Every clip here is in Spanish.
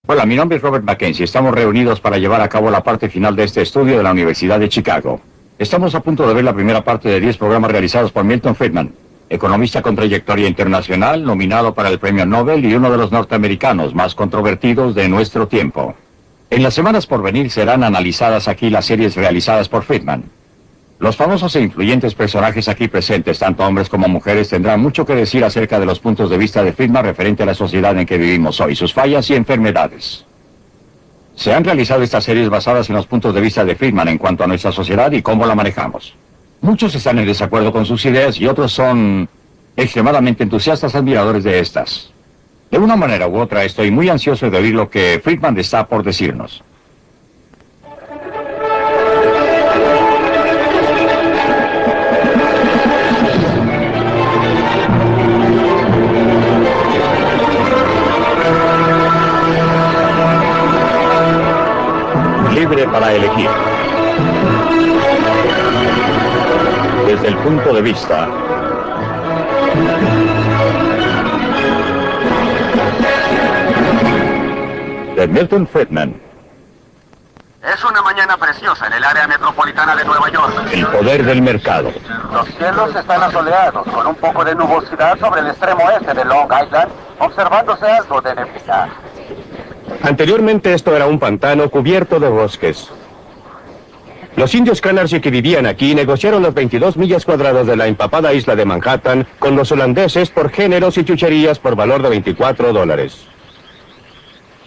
Hola, mi nombre es Robert Mackenzie. Estamos reunidos para llevar a cabo la parte final de este estudio de la Universidad de Chicago. Estamos a punto de ver la primera parte de 10 programas realizados por Milton Friedman, economista con trayectoria internacional, nominado para el Premio Nobel y uno de los norteamericanos más controvertidos de nuestro tiempo. En las semanas por venir serán analizadas aquí las series realizadas por Friedman. Los famosos e influyentes personajes aquí presentes, tanto hombres como mujeres, tendrán mucho que decir acerca de los puntos de vista de Friedman referente a la sociedad en que vivimos hoy, sus fallas y enfermedades. Se han realizado estas series basadas en los puntos de vista de Friedman en cuanto a nuestra sociedad y cómo la manejamos. Muchos están en desacuerdo con sus ideas y otros son extremadamente entusiastas admiradores de estas. De una manera u otra, estoy muy ansioso de oír lo que Friedman está por decirnos. Libre para elegir. Desde el punto de vista de Milton Friedman. Es una mañana preciosa en el área metropolitana de Nueva York. El poder del mercado. Los cielos están asoleados, con un poco de nubosidad sobre el extremo este de Long Island, observándose algo de neblina. Anteriormente esto era un pantano cubierto de bosques. Los indios Canarsie que vivían aquí negociaron las 22 millas cuadradas de la empapada isla de Manhattan con los holandeses por géneros y chucherías por valor de $24.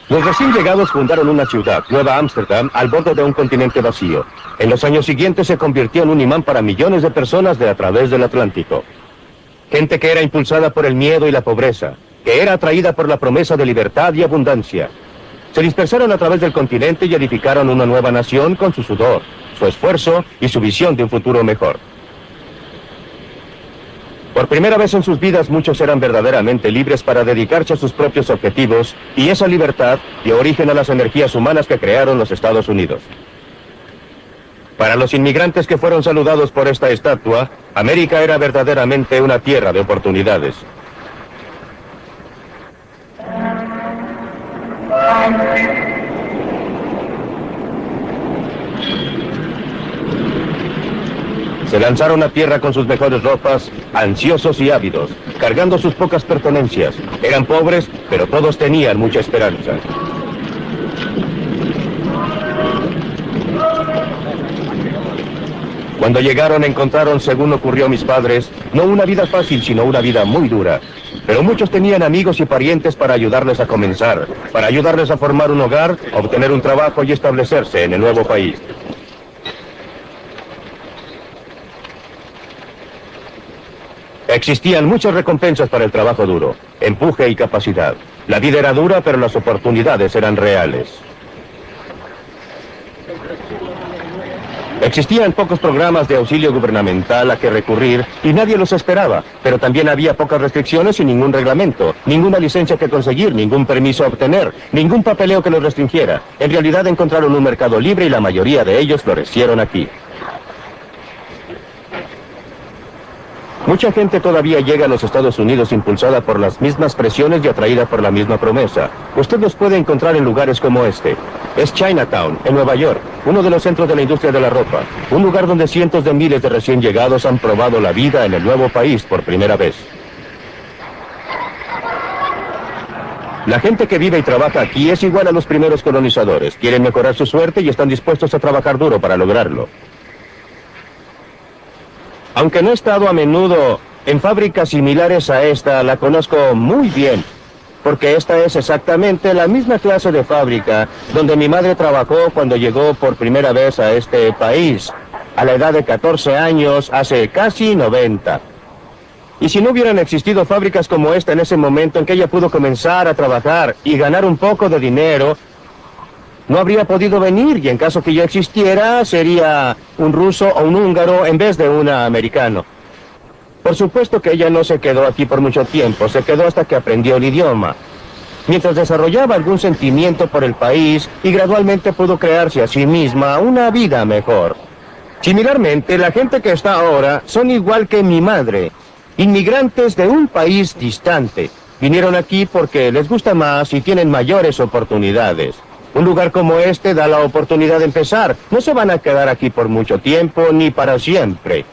Los recién llegados fundaron una ciudad, Nueva Ámsterdam, al borde de un continente vacío. En los años siguientes se convirtió en un imán para millones de personas de a través del Atlántico. Gente que era impulsada por el miedo y la pobreza, que era atraída por la promesa de libertad y abundancia. Se dispersaron a través del continente y edificaron una nueva nación con su sudor, su esfuerzo y su visión de un futuro mejor. Por primera vez en sus vidas muchos eran verdaderamente libres para dedicarse a sus propios objetivos y esa libertad dio origen a las energías humanas que crearon los Estados Unidos. Para los inmigrantes que fueron saludados por esta estatua, América era verdaderamente una tierra de oportunidades. Se lanzaron a tierra con sus mejores ropas, ansiosos y ávidos, cargando sus pocas pertenencias. Eran pobres, pero todos tenían mucha esperanza. Cuando llegaron encontraron, según ocurrió a mis padres, no una vida fácil, sino una vida muy dura. Pero muchos tenían amigos y parientes para ayudarles a comenzar, para ayudarles a formar un hogar, obtener un trabajo y establecerse en el nuevo país. Existían muchas recompensas para el trabajo duro, empuje y capacidad. La vida era dura, pero las oportunidades eran reales. Existían pocos programas de auxilio gubernamental a que recurrir y nadie los esperaba, pero también había pocas restricciones y ningún reglamento, ninguna licencia que conseguir, ningún permiso a obtener, ningún papeleo que los restringiera. En realidad encontraron un mercado libre y la mayoría de ellos florecieron aquí. Mucha gente todavía llega a los Estados Unidos impulsada por las mismas presiones y atraída por la misma promesa. Usted los puede encontrar en lugares como este. Es Chinatown, en Nueva York, uno de los centros de la industria de la ropa. Un lugar donde cientos de miles de recién llegados han probado la vida en el nuevo país por primera vez. La gente que vive y trabaja aquí es igual a los primeros colonizadores. Quieren mejorar su suerte y están dispuestos a trabajar duro para lograrlo. Aunque no he estado a menudo en fábricas similares a esta, la conozco muy bien, porque esta es exactamente la misma clase de fábrica donde mi madre trabajó cuando llegó por primera vez a este país, a la edad de 14 años, hace casi 90. Y si no hubieran existido fábricas como esta en ese momento en que ella pudo comenzar a trabajar y ganar un poco de dinero, no habría podido venir, y en caso que yo existiera, sería un ruso o un húngaro en vez de un americano. Por supuesto que ella no se quedó aquí por mucho tiempo, se quedó hasta que aprendió el idioma. Mientras desarrollaba algún sentimiento por el país y gradualmente pudo crearse a sí misma una vida mejor. Similarmente, la gente que está ahora son igual que mi madre, inmigrantes de un país distante. Vinieron aquí porque les gusta más y tienen mayores oportunidades. Un lugar como este da la oportunidad de empezar. No se van a quedar aquí por mucho tiempo ni para siempre.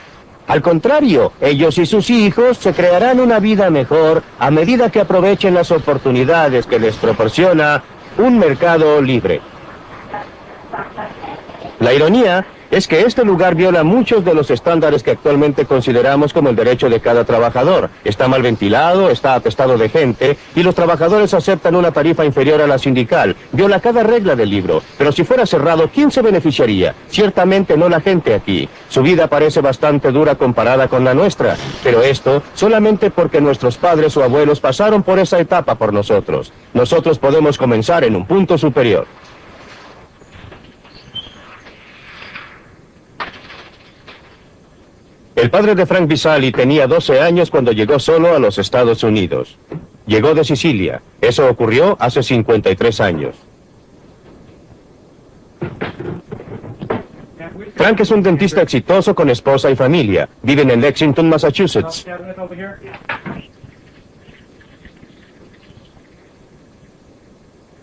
Al contrario, ellos y sus hijos se crearán una vida mejor a medida que aprovechen las oportunidades que les proporciona un mercado libre. La ironía es que este lugar viola muchos de los estándares que actualmente consideramos como el derecho de cada trabajador. Está mal ventilado, está atestado de gente, y los trabajadores aceptan una tarifa inferior a la sindical. Viola cada regla del libro. Pero si fuera cerrado, ¿quién se beneficiaría? Ciertamente no la gente aquí. Su vida parece bastante dura comparada con la nuestra. Pero esto solamente porque nuestros padres o abuelos pasaron por esa etapa por nosotros. Nosotros podemos comenzar en un punto superior. El padre de Frank Visali tenía 12 años cuando llegó solo a los Estados Unidos. Llegó de Sicilia. Eso ocurrió hace 53 años. Frank es un dentista exitoso con esposa y familia. Viven en Lexington, Massachusetts.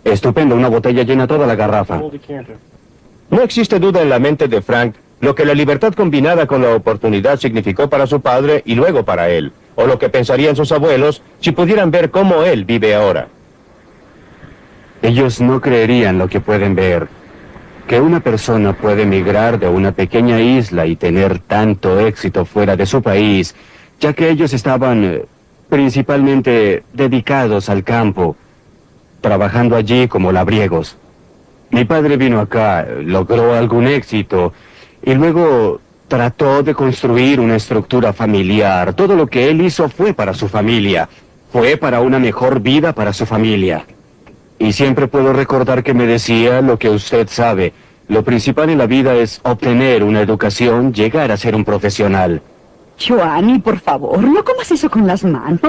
Estupendo, una botella llena toda la garrafa. No existe duda en la mente de Frank lo que la libertad combinada con la oportunidad significó para su padre y luego para él, o lo que pensarían sus abuelos si pudieran ver cómo él vive ahora. Ellos no creerían lo que pueden ver, que una persona puede emigrar de una pequeña isla y tener tanto éxito fuera de su país, ya que ellos estaban principalmente dedicados al campo, trabajando allí como labriegos. Mi padre vino acá, logró algún éxito, y luego trató de construir una estructura familiar. Todo lo que él hizo fue para su familia. Fue para una mejor vida para su familia. Y siempre puedo recordar que me decía lo que usted sabe. Lo principal en la vida es obtener una educación, llegar a ser un profesional. Joanny, por favor, no comas eso con las manos.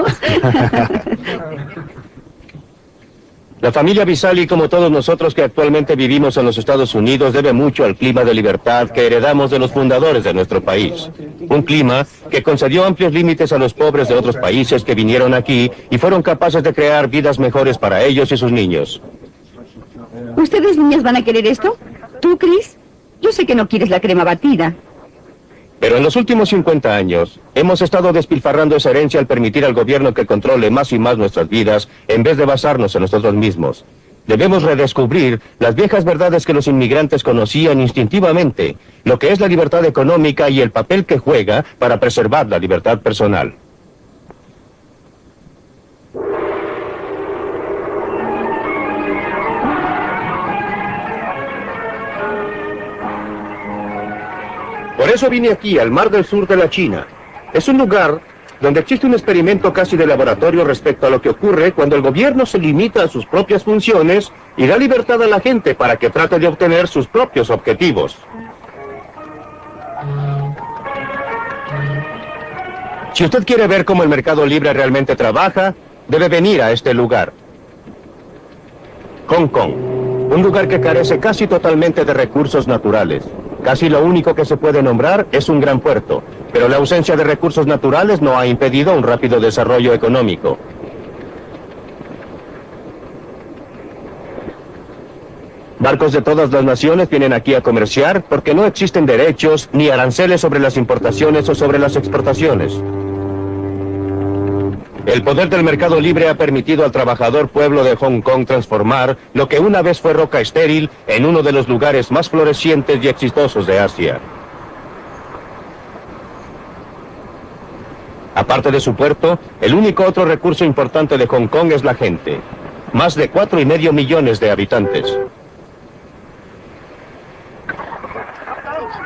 La familia Visali, como todos nosotros que actualmente vivimos en los Estados Unidos, debe mucho al clima de libertad que heredamos de los fundadores de nuestro país. Un clima que concedió amplios límites a los pobres de otros países que vinieron aquí y fueron capaces de crear vidas mejores para ellos y sus niños. ¿Ustedes, niñas, van a querer esto? ¿Tú, Chris? Yo sé que no quieres la crema batida. Pero en los últimos 50 años, hemos estado despilfarrando esa herencia al permitir al gobierno que controle más y más nuestras vidas, en vez de basarnos en nosotros mismos. Debemos redescubrir las viejas verdades que los inmigrantes conocían instintivamente, lo que es la libertad económica y el papel que juega para preservar la libertad personal. Por eso vine aquí, al Mar del Sur de la China. Es un lugar donde existe un experimento casi de laboratorio respecto a lo que ocurre cuando el gobierno se limita a sus propias funciones y da libertad a la gente para que trate de obtener sus propios objetivos. Si usted quiere ver cómo el mercado libre realmente trabaja, debe venir a este lugar. Hong Kong, un lugar que carece casi totalmente de recursos naturales. Casi lo único que se puede nombrar es un gran puerto, pero la ausencia de recursos naturales no ha impedido un rápido desarrollo económico. Barcos de todas las naciones vienen aquí a comerciar porque no existen derechos ni aranceles sobre las importaciones o sobre las exportaciones. El poder del mercado libre ha permitido al trabajador pueblo de Hong Kong transformar lo que una vez fue roca estéril en uno de los lugares más florecientes y exitosos de Asia. Aparte de su puerto, el único otro recurso importante de Hong Kong es la gente. Más de 4,5 millones de habitantes.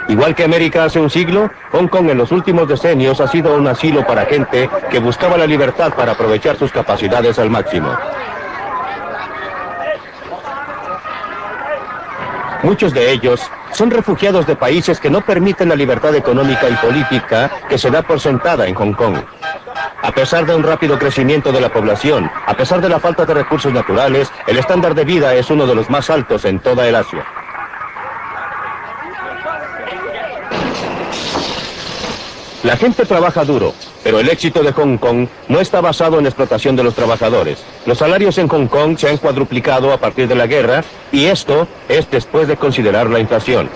Igual que América hace un siglo, Hong Kong en los últimos decenios ha sido un asilo para gente que buscaba la libertad para aprovechar sus capacidades al máximo. Muchos de ellos son refugiados de países que no permiten la libertad económica y política que se da por sentada en Hong Kong. A pesar de un rápido crecimiento de la población, a pesar de la falta de recursos naturales, el estándar de vida es uno de los más altos en toda el Asia. La gente trabaja duro, pero el éxito de Hong Kong no está basado en la explotación de los trabajadores. Los salarios en Hong Kong se han cuadruplicado a partir de la guerra, y esto es después de considerar la inflación.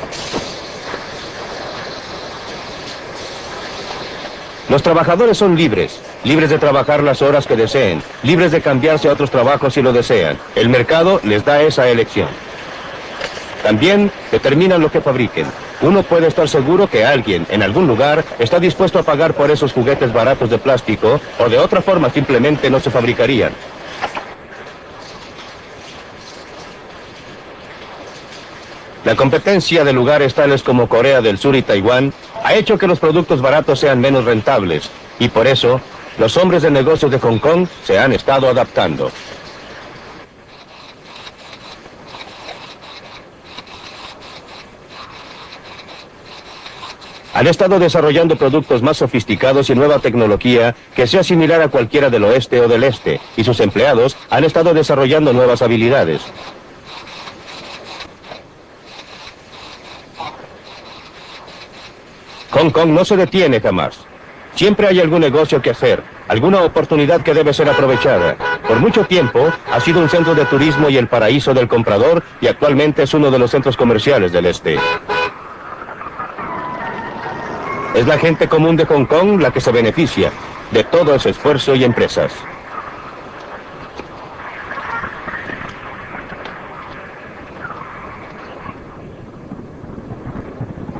Los trabajadores son libres de trabajar las horas que deseen, libres de cambiarse a otros trabajos si lo desean. El mercado les da esa elección. También determinan lo que fabriquen. Uno puede estar seguro que alguien, en algún lugar, está dispuesto a pagar por esos juguetes baratos de plástico, o de otra forma simplemente no se fabricarían. La competencia de lugares tales como Corea del Sur y Taiwán ha hecho que los productos baratos sean menos rentables, y por eso, los hombres de negocios de Hong Kong se han estado adaptando. Han estado desarrollando productos más sofisticados y nueva tecnología que sea similar a cualquiera del oeste o del este, y sus empleados han estado desarrollando nuevas habilidades. Hong Kong no se detiene jamás. Siempre hay algún negocio que hacer, alguna oportunidad que debe ser aprovechada. Por mucho tiempo ha sido un centro de turismo y el paraíso del comprador, y actualmente es uno de los centros comerciales del este. Es la gente común de Hong Kong la que se beneficia de todo ese esfuerzo y empresas.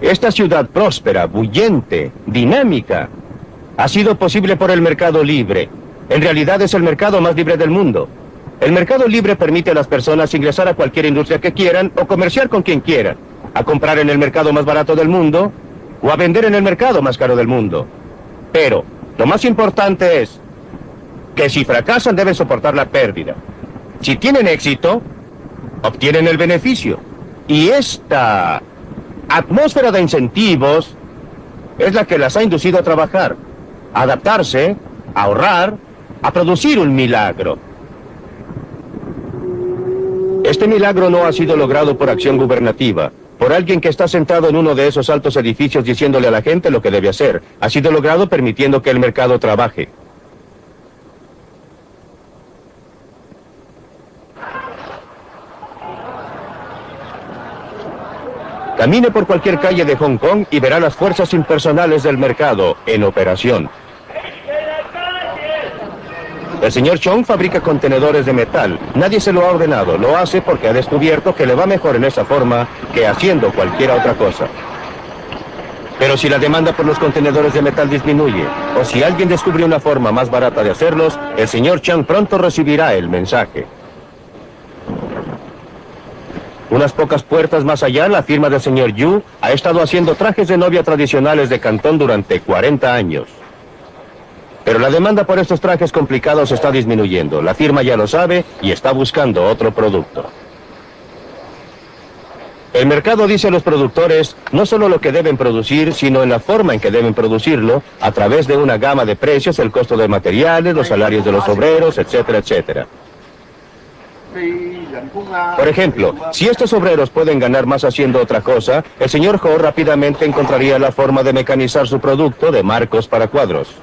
Esta ciudad próspera, bullente, dinámica, ha sido posible por el mercado libre. En realidad es el mercado más libre del mundo. El mercado libre permite a las personas ingresar a cualquier industria que quieran o comerciar con quien quieran, a comprar en el mercado más barato del mundo o a vender en el mercado más caro del mundo. Pero lo más importante es que si fracasan deben soportar la pérdida. Si tienen éxito, obtienen el beneficio. Y esta atmósfera de incentivos es la que las ha inducido a trabajar, a adaptarse, a ahorrar, a producir un milagro. Este milagro no ha sido logrado por acción gubernativa, por alguien que está sentado en uno de esos altos edificios diciéndole a la gente lo que debe hacer. Ha sido logrado permitiendo que el mercado trabaje. Camine por cualquier calle de Hong Kong y verá las fuerzas impersonales del mercado en operación. El señor Chong fabrica contenedores de metal. Nadie se lo ha ordenado. Lo hace porque ha descubierto que le va mejor en esa forma que haciendo cualquier otra cosa. Pero si la demanda por los contenedores de metal disminuye, o si alguien descubre una forma más barata de hacerlos, el señor Chang pronto recibirá el mensaje. Unas pocas puertas más allá, la firma del señor Yu ha estado haciendo trajes de novia tradicionales de Cantón durante 40 años. Pero la demanda por estos trajes complicados está disminuyendo. La firma ya lo sabe y está buscando otro producto. El mercado dice a los productores no solo lo que deben producir, sino en la forma en que deben producirlo, a través de una gama de precios, el costo de materiales, los salarios de los obreros, etcétera, etcétera. Por ejemplo, si estos obreros pueden ganar más haciendo otra cosa, el señor Ho rápidamente encontraría la forma de mecanizar su producto de marcos para cuadros.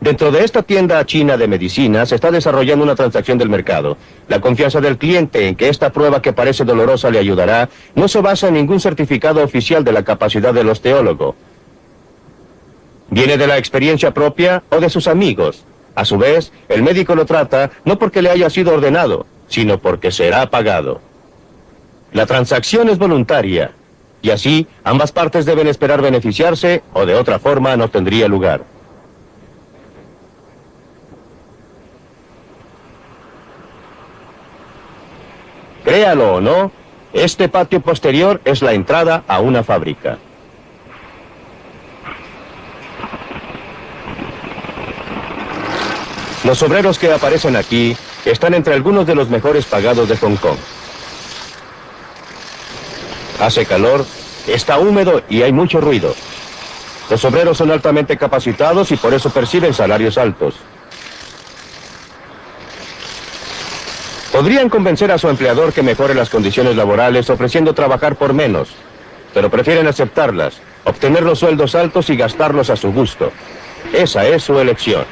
Dentro de esta tienda china de medicinas se está desarrollando una transacción del mercado. La confianza del cliente en que esta prueba que parece dolorosa le ayudará no se basa en ningún certificado oficial de la capacidad del osteólogo. Viene de la experiencia propia o de sus amigos. A su vez, el médico lo trata no porque le haya sido ordenado, sino porque será pagado. La transacción es voluntaria, y así ambas partes deben esperar beneficiarse o de otra forma no tendría lugar. Créalo o no, este patio posterior es la entrada a una fábrica. Los obreros que aparecen aquí están entre algunos de los mejores pagados de Hong Kong. Hace calor, está húmedo y hay mucho ruido. Los obreros son altamente capacitados y por eso perciben salarios altos. Podrían convencer a su empleador que mejore las condiciones laborales ofreciendo trabajar por menos. pero prefieren aceptarlas, obtener los sueldos altos y gastarlos a su gusto. Esa es su elección.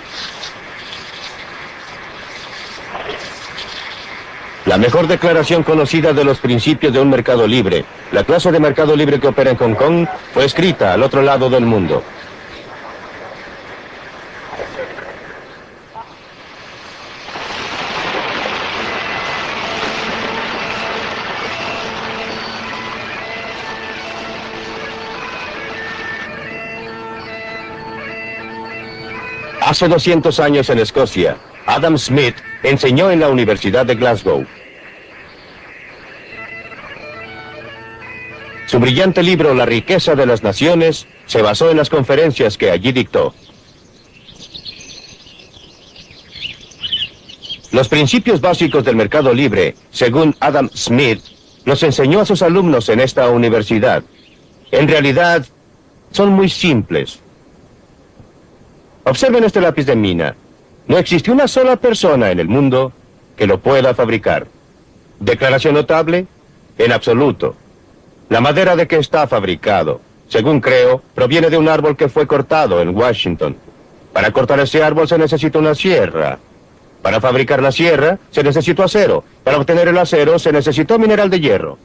La mejor declaración conocida de los principios de un mercado libre, la clase de mercado libre que opera en Hong Kong, fue escrita al otro lado del mundo. Hace 200 años en Escocia, Adam Smith enseñó en la Universidad de Glasgow. Su brillante libro La riqueza de las naciones se basó en las conferencias que allí dictó. Los principios básicos del mercado libre, según Adam Smith, los enseñó a sus alumnos en esta universidad. En realidad, son muy simples. Observen este lápiz de mina. No existe una sola persona en el mundo que lo pueda fabricar. ¿Declaración notable? En absoluto. La madera de que está fabricado, según creo, proviene de un árbol que fue cortado en Washington. Para cortar ese árbol se necesita una sierra. Para fabricar la sierra se necesitó acero. Para obtener el acero se necesitó mineral de hierro.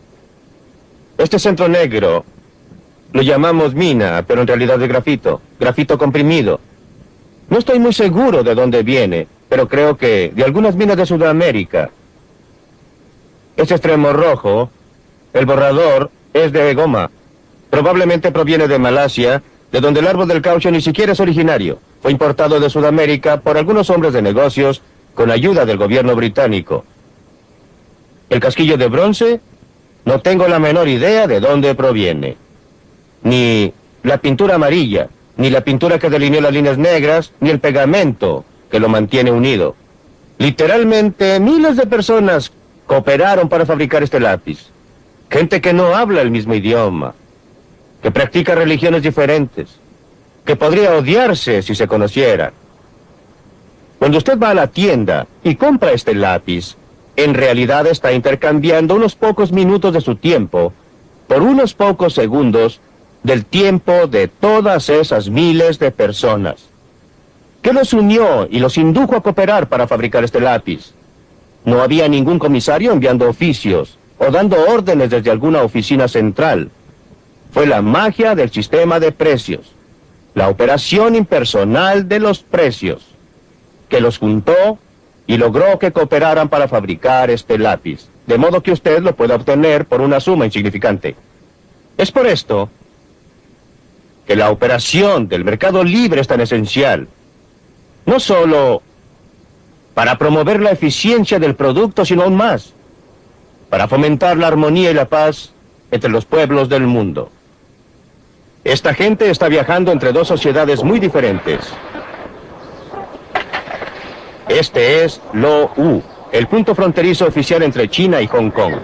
Este centro negro lo llamamos mina, pero en realidad es grafito comprimido. No estoy muy seguro de dónde viene, pero creo que de algunas minas de Sudamérica. Este extremo rojo, el borrador, es de goma. Probablemente proviene de Malasia, de donde el árbol del caucho ni siquiera es originario. Fue importado de Sudamérica por algunos hombres de negocios con ayuda del gobierno británico. El casquillo de bronce, no tengo la menor idea de dónde proviene. Ni la pintura amarilla, ni la pintura que delineó las líneas negras, ni el pegamento que lo mantiene unido. Literalmente, miles de personas cooperaron para fabricar este lápiz. Gente que no habla el mismo idioma, que practica religiones diferentes, que podría odiarse si se conocieran. Cuando usted va a la tienda y compra este lápiz, en realidad está intercambiando unos pocos minutos de su tiempo por unos pocos segundos del tiempo de todas esas miles de personas. ¿Qué los unió y los indujo a cooperar para fabricar este lápiz? No había ningún comisario enviando oficios o dando órdenes desde alguna oficina central. Fue la magia del sistema de precios, la operación impersonal de los precios, que los juntó y logró que cooperaran para fabricar este lápiz, de modo que usted lo pueda obtener por una suma insignificante. Es por esto que la operación del mercado libre es tan esencial, no solo para promover la eficiencia del producto, sino aún más, para fomentar la armonía y la paz entre los pueblos del mundo. Esta gente está viajando entre dos sociedades muy diferentes. Este es Lo U, el punto fronterizo oficial entre China y Hong Kong.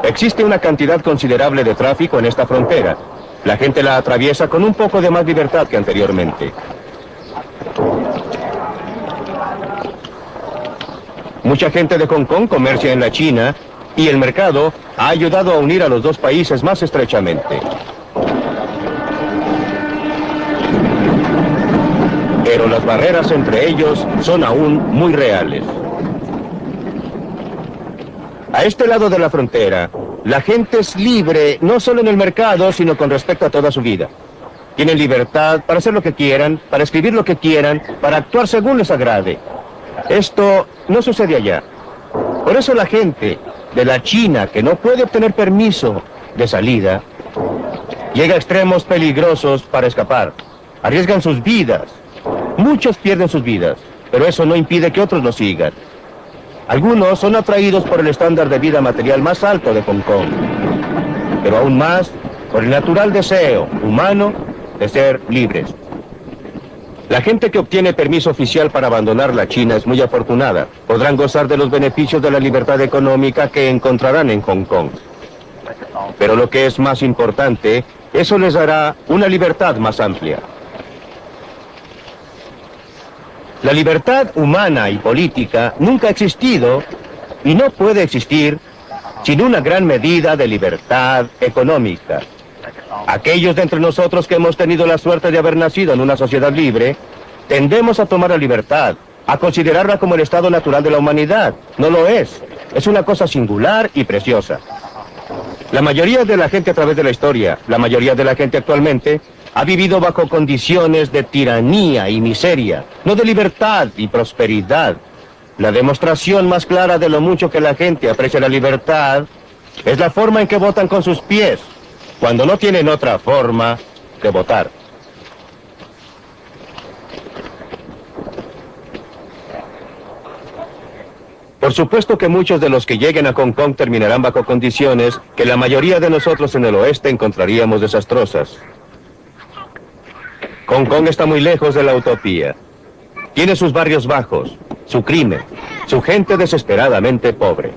Existe una cantidad considerable de tráfico en esta frontera. La gente la atraviesa con un poco de más libertad que anteriormente. Mucha gente de Hong Kong comercia en la China y el mercado ha ayudado a unir a los dos países más estrechamente. Pero las barreras entre ellos son aún muy reales. A este lado de la frontera, la gente es libre no solo en el mercado, sino con respecto a toda su vida. Tienen libertad para hacer lo que quieran, para escribir lo que quieran, para actuar según les agrade. Esto no sucede allá. Por eso la gente de la China, que no puede obtener permiso de salida, llega a extremos peligrosos para escapar. Arriesgan sus vidas. Muchos pierden sus vidas, pero eso no impide que otros lo sigan. Algunos son atraídos por el estándar de vida material más alto de Hong Kong, pero aún más por el natural deseo humano de ser libres. La gente que obtiene permiso oficial para abandonar la China es muy afortunada. Podrán gozar de los beneficios de la libertad económica que encontrarán en Hong Kong. Pero lo que es más importante, eso les dará una libertad más amplia. La libertad humana y política nunca ha existido y no puede existir sin una gran medida de libertad económica. Aquellos de entre nosotros que hemos tenido la suerte de haber nacido en una sociedad libre, tendemos a tomar la libertad, a considerarla como el estado natural de la humanidad. No lo es. Es una cosa singular y preciosa. La mayoría de la gente a través de la historia, la mayoría de la gente actualmente, ha vivido bajo condiciones de tiranía y miseria, no de libertad y prosperidad. La demostración más clara de lo mucho que la gente aprecia la libertad es la forma en que votan con sus pies, cuando no tienen otra forma que votar. Por supuesto que muchos de los que lleguen a Hong Kong terminarán bajo condiciones que la mayoría de nosotros en el oeste encontraríamos desastrosas. Hong Kong está muy lejos de la utopía. Tiene sus barrios bajos, su crimen, su gente desesperadamente pobre.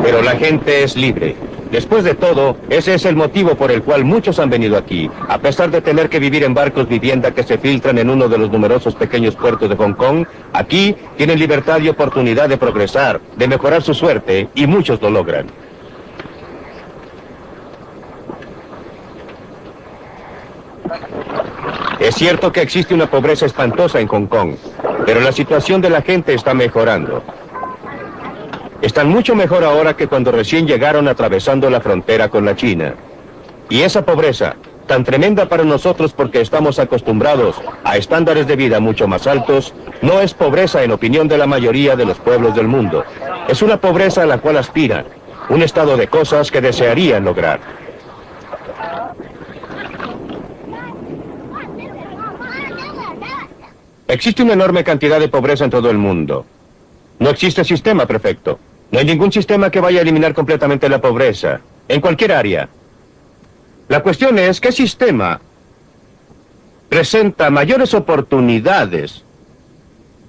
Pero la gente es libre. Después de todo, ese es el motivo por el cual muchos han venido aquí, a pesar de tener que vivir en barcos vivienda que se filtran en uno de los numerosos pequeños puertos de Hong Kong. Aquí tienen libertad y oportunidad de progresar, de mejorar su suerte, y muchos lo logran. Es cierto que existe una pobreza espantosa en Hong Kong, pero la situación de la gente está mejorando. Están mucho mejor ahora que cuando recién llegaron atravesando la frontera con la China. Y esa pobreza, tan tremenda para nosotros porque estamos acostumbrados a estándares de vida mucho más altos, no es pobreza en opinión de la mayoría de los pueblos del mundo. Es una pobreza a la cual aspiran, un estado de cosas que desearían lograr. Existe una enorme cantidad de pobreza en todo el mundo. No existe sistema perfecto. No hay ningún sistema que vaya a eliminar completamente la pobreza, en cualquier área. La cuestión es, ¿qué sistema presenta mayores oportunidades?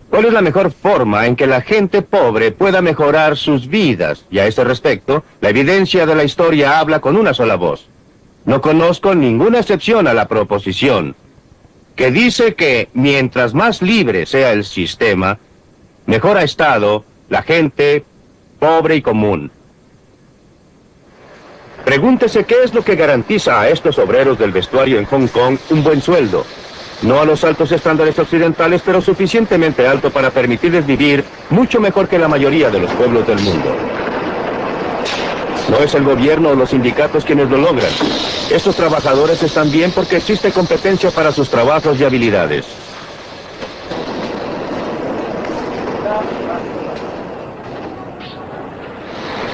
¿Cuál es la mejor forma en que la gente pobre pueda mejorar sus vidas? Y a ese respecto, la evidencia de la historia habla con una sola voz. No conozco ninguna excepción a la proposición, que dice que mientras más libre sea el sistema, mejor ha estado la gente pobre y común. Pregúntese qué es lo que garantiza a estos obreros del vestuario en Hong Kong un buen sueldo. No a los altos estándares occidentales, pero suficientemente alto para permitirles vivir mucho mejor que la mayoría de los pueblos del mundo. No es el gobierno o los sindicatos quienes lo logran. Estos trabajadores están bien porque existe competencia para sus trabajos y habilidades.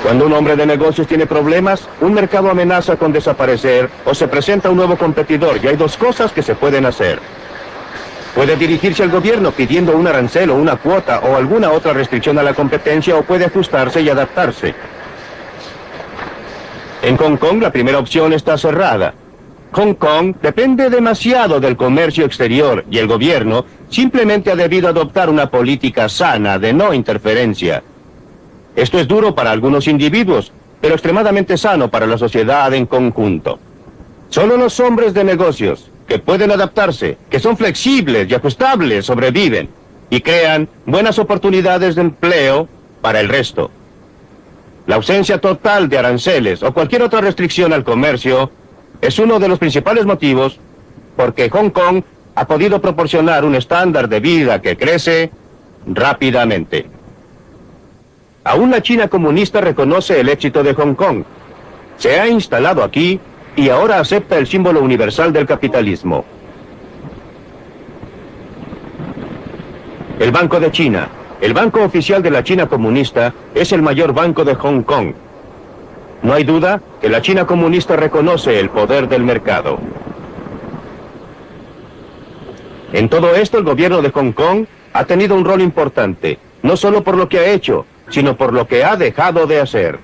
Cuando un hombre de negocios tiene problemas, un mercado amenaza con desaparecer o se presenta un nuevo competidor, y hay dos cosas que se pueden hacer. Puede dirigirse al gobierno pidiendo un arancel o una cuota o alguna otra restricción a la competencia, o puede ajustarse y adaptarse. En Hong Kong la primera opción está cerrada. Hong Kong depende demasiado del comercio exterior y el gobierno simplemente ha debido adoptar una política sana de no interferencia. Esto es duro para algunos individuos, pero extremadamente sano para la sociedad en conjunto. Solo los hombres de negocios, que pueden adaptarse, que son flexibles y ajustables, sobreviven y crean buenas oportunidades de empleo para el resto. La ausencia total de aranceles o cualquier otra restricción al comercio es uno de los principales motivos porque Hong Kong ha podido proporcionar un estándar de vida que crece rápidamente. Aún la China comunista reconoce el éxito de Hong Kong. Se ha instalado aquí y ahora acepta el símbolo universal del capitalismo. El Banco de China, el banco oficial de la China comunista, es el mayor banco de Hong Kong. No hay duda que la China comunista reconoce el poder del mercado. En todo esto, el gobierno de Hong Kong ha tenido un rol importante, no solo por lo que ha hecho, sino por lo que ha dejado de hacer.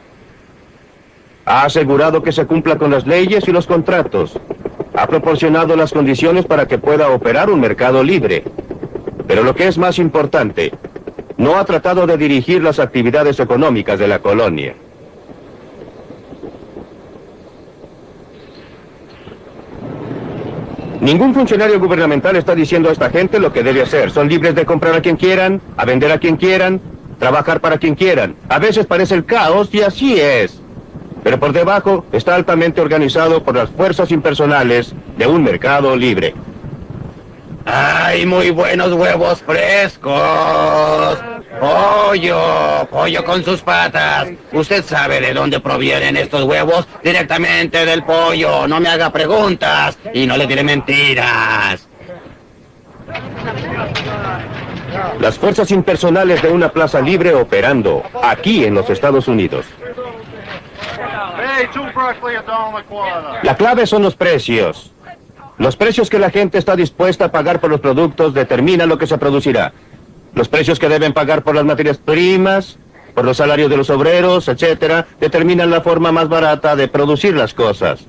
Ha asegurado que se cumpla con las leyes y los contratos. Ha proporcionado las condiciones para que pueda operar un mercado libre. Pero lo que es más importante, no ha tratado de dirigir las actividades económicas de la colonia. Ningún funcionario gubernamental está diciendo a esta gente lo que debe hacer. Son libres de comprar a quien quieran, a vender a quien quieran, trabajar para quien quieran. A veces parece el caos y así es. Pero por debajo está altamente organizado por las fuerzas impersonales de un mercado libre. ¡Ay, muy buenos huevos frescos! ¡Pollo con sus patas! ¿Usted sabe de dónde provienen estos huevos? Directamente del pollo. No me haga preguntas y no le diré mentiras. Las fuerzas impersonales de una plaza libre operando aquí en los Estados Unidos. La clave son los precios. Los precios que la gente está dispuesta a pagar por los productos determinan lo que se producirá. Los precios que deben pagar por las materias primas, por los salarios de los obreros, etcétera, determinan la forma más barata de producir las cosas.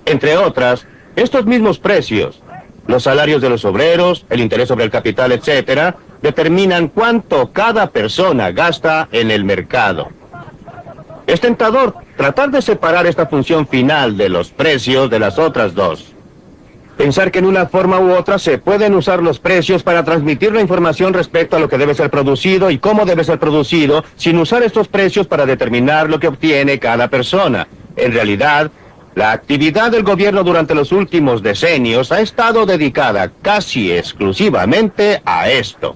Entre otras, estos mismos precios, los salarios de los obreros, el interés sobre el capital, etcétera, determinan cuánto cada persona gasta en el mercado. Es tentador tratar de separar esta función final de los precios de las otras dos. Pensar que en una forma u otra se pueden usar los precios para transmitir la información respecto a lo que debe ser producido y cómo debe ser producido, sin usar estos precios para determinar lo que obtiene cada persona. En realidad, la actividad del gobierno durante los últimos decenios ha estado dedicada casi exclusivamente a esto.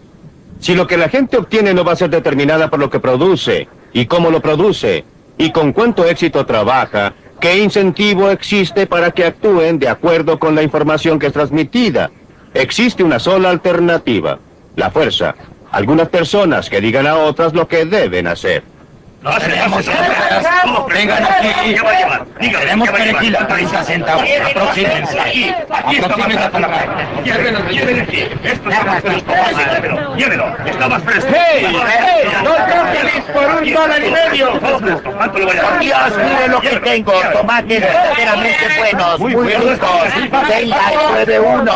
Si lo que la gente obtiene no va a ser determinada por lo que produce, y cómo lo produce, y con cuánto éxito trabaja, ¿qué incentivo existe para que actúen de acuerdo con la información que es transmitida? Existe una sola alternativa, la fuerza. Algunas personas que digan a otras lo que deben hacer. ¡No tenemos ideas! ¡Vengan aquí! ¿Qué va a llevar? Tenemos perejil a 30 centavos. Aproxímense. Aproxímense a la llévenlo aquí. Esto está más fresco. Llévelo. Está más fresco. ¡Hey! ¡No cambies por $1.50! ¿Cuánto le voy a dar? Dios, mire lo que tengo. Tomates verdaderamente buenos, muy ricos. Venga, pruebe uno.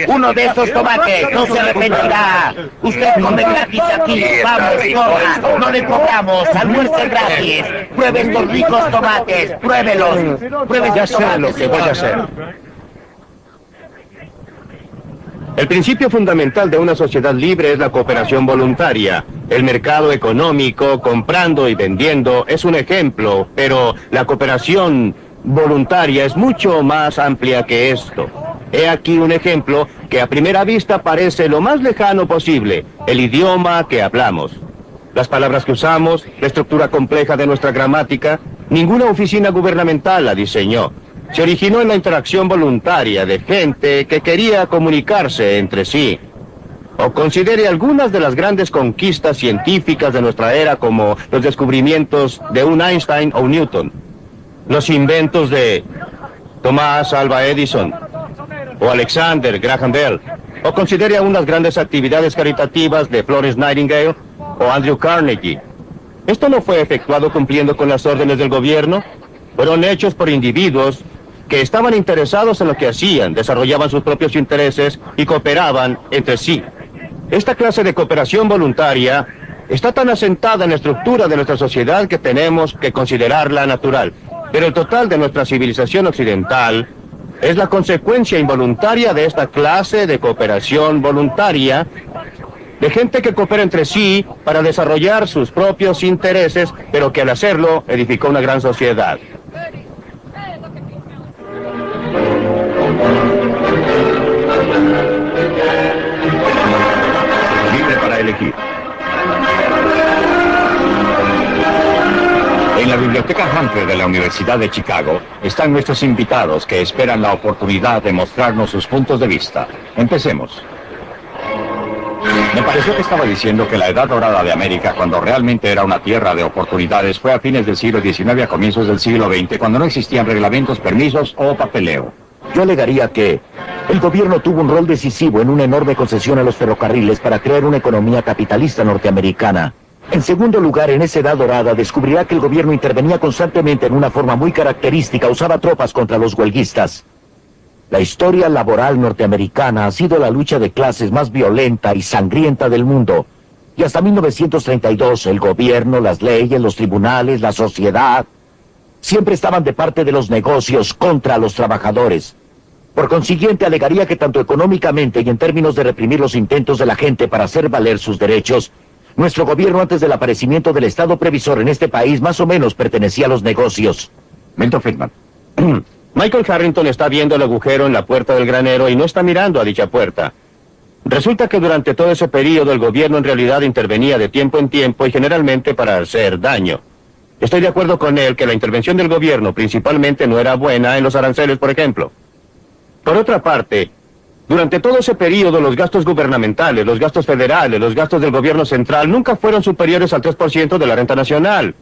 Uno de esos tomates, no se arrepentirá. Usted come gratis aquí. Vamos, corra. No le cobramos. Almuerce gratis. Pruebe estos ricos tomates. Pruébelos. Pruebe Ya estos sé tomates. lo que voy a hacer. El principio fundamental de una sociedad libre es la cooperación voluntaria. El mercado económico, comprando y vendiendo, es un ejemplo, pero la cooperación voluntaria es mucho más amplia que esto. He aquí un ejemplo que a primera vista parece lo más lejano posible, el idioma que hablamos. Las palabras que usamos, la estructura compleja de nuestra gramática, ninguna oficina gubernamental la diseñó. Se originó en la interacción voluntaria de gente que quería comunicarse entre sí. O considere algunas de las grandes conquistas científicas de nuestra era como los descubrimientos de un Einstein o un Newton, los inventos de Thomas Alva Edison o Alexander Graham Bell, o considere aún las grandes actividades caritativas de Florence Nightingale o Andrew Carnegie. Esto no fue efectuado cumpliendo con las órdenes del gobierno, fueron hechos por individuos que estaban interesados en lo que hacían, desarrollaban sus propios intereses y cooperaban entre sí. Esta clase de cooperación voluntaria está tan asentada en la estructura de nuestra sociedad que tenemos que considerarla natural. Pero el total de nuestra civilización occidental es la consecuencia involuntaria de esta clase de cooperación voluntaria, de gente que coopera entre sí para desarrollar sus propios intereses, pero que al hacerlo edificó una gran sociedad. Libre para elegir. En la Biblioteca Hunter de la Universidad de Chicago están nuestros invitados que esperan la oportunidad de mostrarnos sus puntos de vista. Empecemos. Me pareció que estaba diciendo que la edad dorada de América, cuando realmente era una tierra de oportunidades, fue a fines del siglo XIX a comienzos del siglo XX, cuando no existían reglamentos, permisos o papeleo. Yo alegaría que el gobierno tuvo un rol decisivo en una enorme concesión a los ferrocarriles para crear una economía capitalista norteamericana. En segundo lugar, en esa edad dorada descubrirá que el gobierno intervenía constantemente en una forma muy característica, usaba tropas contra los huelguistas. La historia laboral norteamericana ha sido la lucha de clases más violenta y sangrienta del mundo. Y hasta 1932 el gobierno, las leyes, los tribunales, la sociedad, siempre estaban de parte de los negocios contra los trabajadores. Por consiguiente, alegaría que tanto económicamente y en términos de reprimir los intentos de la gente para hacer valer sus derechos, nuestro gobierno antes del aparecimiento del Estado previsor en este país más o menos pertenecía a los negocios. Milton Friedman. Michael Harrington está viendo el agujero en la puerta del granero y no está mirando a dicha puerta. Resulta que durante todo ese periodo el gobierno en realidad intervenía de tiempo en tiempo y generalmente para hacer daño. Estoy de acuerdo con él que la intervención del gobierno principalmente no era buena en los aranceles, por ejemplo. Por otra parte, durante todo ese periodo los gastos gubernamentales, los gastos federales, los gastos del gobierno central nunca fueron superiores al 3% de la renta nacional.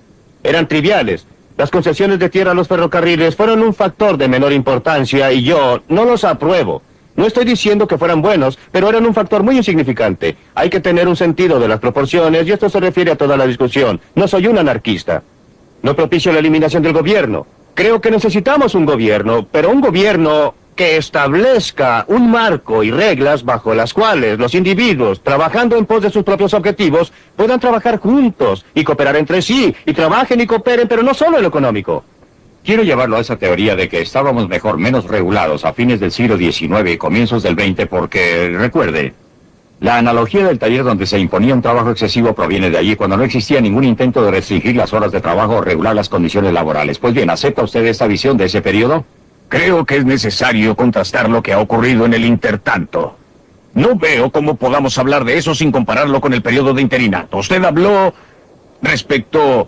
Eran triviales. Las concesiones de tierra a los ferrocarriles fueron un factor de menor importancia y yo no los apruebo. No estoy diciendo que fueran buenos, pero eran un factor muy insignificante. Hay que tener un sentido de las proporciones y esto se refiere a toda la discusión. No soy un anarquista. No propicio la eliminación del gobierno. Creo que necesitamos un gobierno, pero un gobierno que establezca un marco y reglas bajo las cuales los individuos, trabajando en pos de sus propios objetivos, puedan trabajar juntos y cooperar entre sí, y trabajen y cooperen, pero no solo en lo económico. Quiero llevarlo a esa teoría de que estábamos mejor, menos regulados a fines del siglo XIX y comienzos del XX porque, recuerde, la analogía del taller donde se imponía un trabajo excesivo proviene de allí cuando no existía ningún intento de restringir las horas de trabajo o regular las condiciones laborales. Pues bien, ¿acepta usted esta visión de ese periodo? Creo que es necesario contrastar lo que ha ocurrido en el intertanto. No veo cómo podamos hablar de eso sin compararlo con el periodo de interinato. Usted habló respecto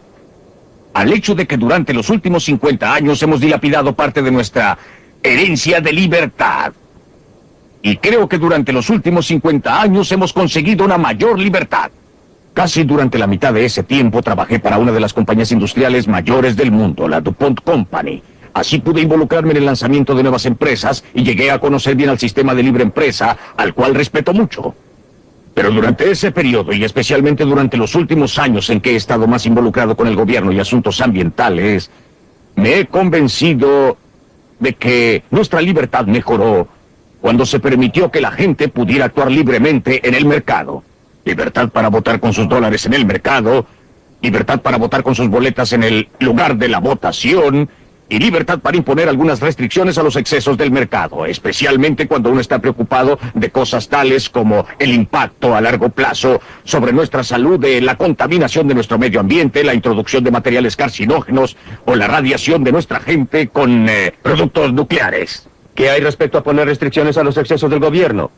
al hecho de que durante los últimos 50 años hemos dilapidado parte de nuestra herencia de libertad. Y creo que durante los últimos 50 años hemos conseguido una mayor libertad. Casi durante la mitad de ese tiempo trabajé para una de las compañías industriales mayores del mundo, la DuPont Company. Así pude involucrarme en el lanzamiento de nuevas empresas y llegué a conocer bien al sistema de libre empresa, al cual respeto mucho. Pero durante ese periodo, y especialmente durante los últimos años en que he estado más involucrado con el gobierno y asuntos ambientales, me he convencido de que nuestra libertad mejoró cuando se permitió que la gente pudiera actuar libremente en el mercado. Libertad para votar con sus dólares en el mercado, libertad para votar con sus boletas en el lugar de la votación, y libertad para imponer algunas restricciones a los excesos del mercado, especialmente cuando uno está preocupado de cosas tales como el impacto a largo plazo sobre nuestra salud de la contaminación de nuestro medio ambiente, la introducción de materiales carcinógenos o la radiación de nuestra gente con productos nucleares. ¿Qué hay respecto a poner restricciones a los excesos del gobierno?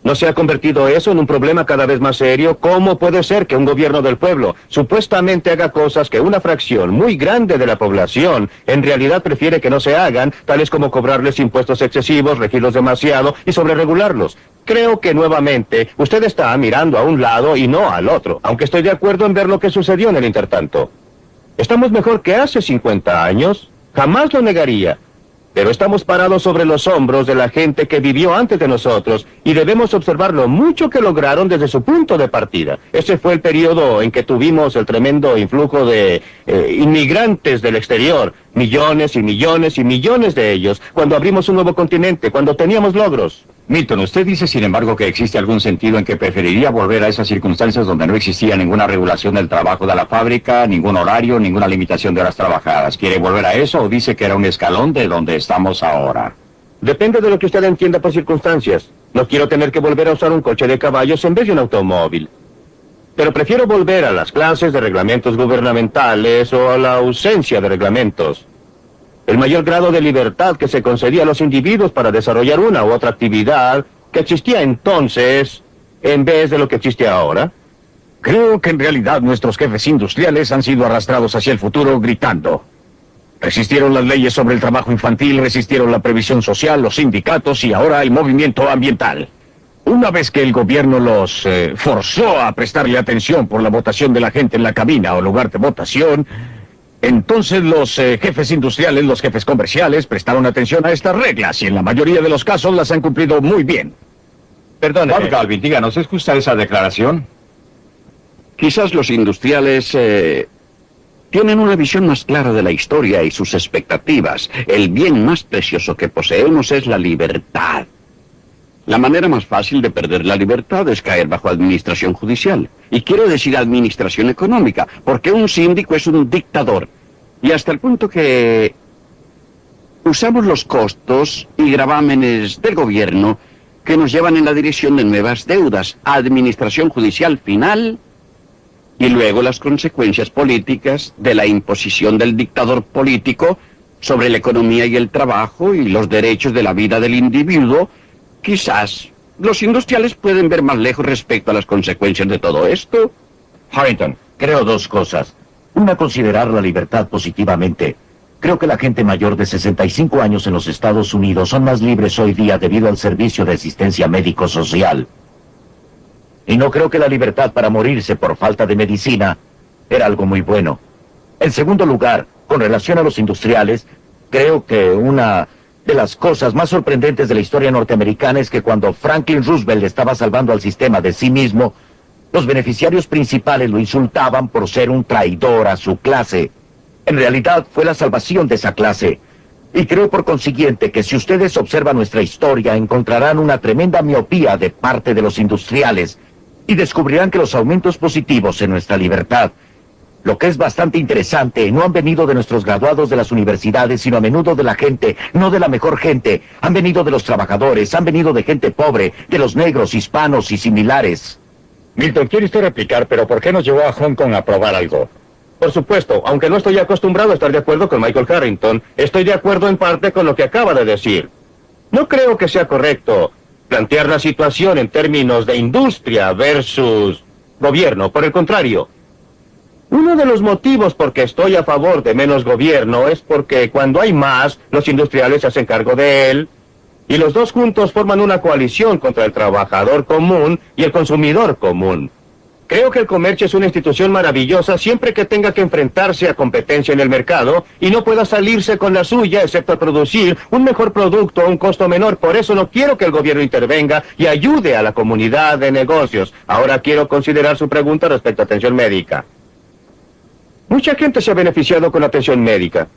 ¿No se ha convertido eso en un problema cada vez más serio? ¿Cómo puede ser que un gobierno del pueblo supuestamente haga cosas que una fracción muy grande de la población en realidad prefiere que no se hagan, tales como cobrarles impuestos excesivos, regirlos demasiado y sobreregularlos? Creo que nuevamente usted está mirando a un lado y no al otro, aunque estoy de acuerdo en ver lo que sucedió en el intertanto. ¿Estamos mejor que hace 50 años? Jamás lo negaría. Pero estamos parados sobre los hombros de la gente que vivió antes de nosotros y debemos observar lo mucho que lograron desde su punto de partida. Ese fue el periodo en que tuvimos el tremendo influjo de inmigrantes del exterior, millones y millones y millones de ellos, cuando abrimos un nuevo continente, cuando teníamos logros. Milton, usted dice, sin embargo, que existe algún sentido en que preferiría volver a esas circunstancias donde no existía ninguna regulación del trabajo de la fábrica, ningún horario, ninguna limitación de horas trabajadas. ¿Quiere volver a eso o dice que era un escalón de donde estamos ahora? Depende de lo que usted entienda por circunstancias. No quiero tener que volver a usar un coche de caballos en vez de un automóvil. Pero prefiero volver a las clases de reglamentos gubernamentales o a la ausencia de reglamentos. El mayor grado de libertad que se concedía a los individuos para desarrollar una u otra actividad que existía entonces en vez de lo que existe ahora. Creo que en realidad nuestros jefes industriales han sido arrastrados hacia el futuro gritando. Resistieron las leyes sobre el trabajo infantil, resistieron la previsión social, los sindicatos y ahora el movimiento ambiental. Una vez que el gobierno los forzó a prestarle atención por la votación de la gente en la cabina o lugar de votación, entonces los jefes industriales, los jefes comerciales prestaron atención a estas reglas y en la mayoría de los casos las han cumplido muy bien. Perdón, Juan Calvin, díganos, ¿es justa esa declaración? Quizás los industriales tienen una visión más clara de la historia y sus expectativas. El bien más precioso que poseemos es la libertad. La manera más fácil de perder la libertad es caer bajo administración judicial. Y quiero decir administración económica, porque un síndico es un dictador. Y hasta el punto que usamos los costos y gravámenes del gobierno que nos llevan en la dirección de nuevas deudas, administración judicial final y luego las consecuencias políticas de la imposición del dictador político sobre la economía y el trabajo y los derechos de la vida del individuo. Quizás los industriales pueden ver más lejos respecto a las consecuencias de todo esto. Harrington, creo dos cosas. Una, considerar la libertad positivamente. Creo que la gente mayor de 65 años en los Estados Unidos son más libres hoy día debido al servicio de asistencia médico-social. Y no creo que la libertad para morirse por falta de medicina era algo muy bueno. En segundo lugar, con relación a los industriales, creo que una de las cosas más sorprendentes de la historia norteamericana es que cuando Franklin Roosevelt estaba salvando al sistema de sí mismo, los beneficiarios principales lo insultaban por ser un traidor a su clase. En realidad fue la salvación de esa clase. Y creo por consiguiente que si ustedes observan nuestra historia encontrarán una tremenda miopía de parte de los industriales y descubrirán que los aumentos positivos en nuestra libertad, lo que es bastante interesante, no han venido de nuestros graduados de las universidades, sino a menudo de la gente, no de la mejor gente. Han venido de los trabajadores, han venido de gente pobre, de los negros, hispanos y similares. Milton, quiere usted replicar, pero ¿por qué nos llevó a Hong Kong a probar algo? Por supuesto, aunque no estoy acostumbrado a estar de acuerdo con Michael Harrington, estoy de acuerdo en parte con lo que acaba de decir. No creo que sea correcto plantear la situación en términos de industria versus gobierno. Por el contrario, uno de los motivos por que estoy a favor de menos gobierno es porque cuando hay más, los industriales se hacen cargo de él, y los dos juntos forman una coalición contra el trabajador común y el consumidor común. Creo que el comercio es una institución maravillosa siempre que tenga que enfrentarse a competencia en el mercado y no pueda salirse con la suya excepto a producir un mejor producto a un costo menor. Por eso no quiero que el gobierno intervenga y ayude a la comunidad de negocios. Ahora quiero considerar su pregunta respecto a atención médica. Mucha gente se ha beneficiado con la atención médica,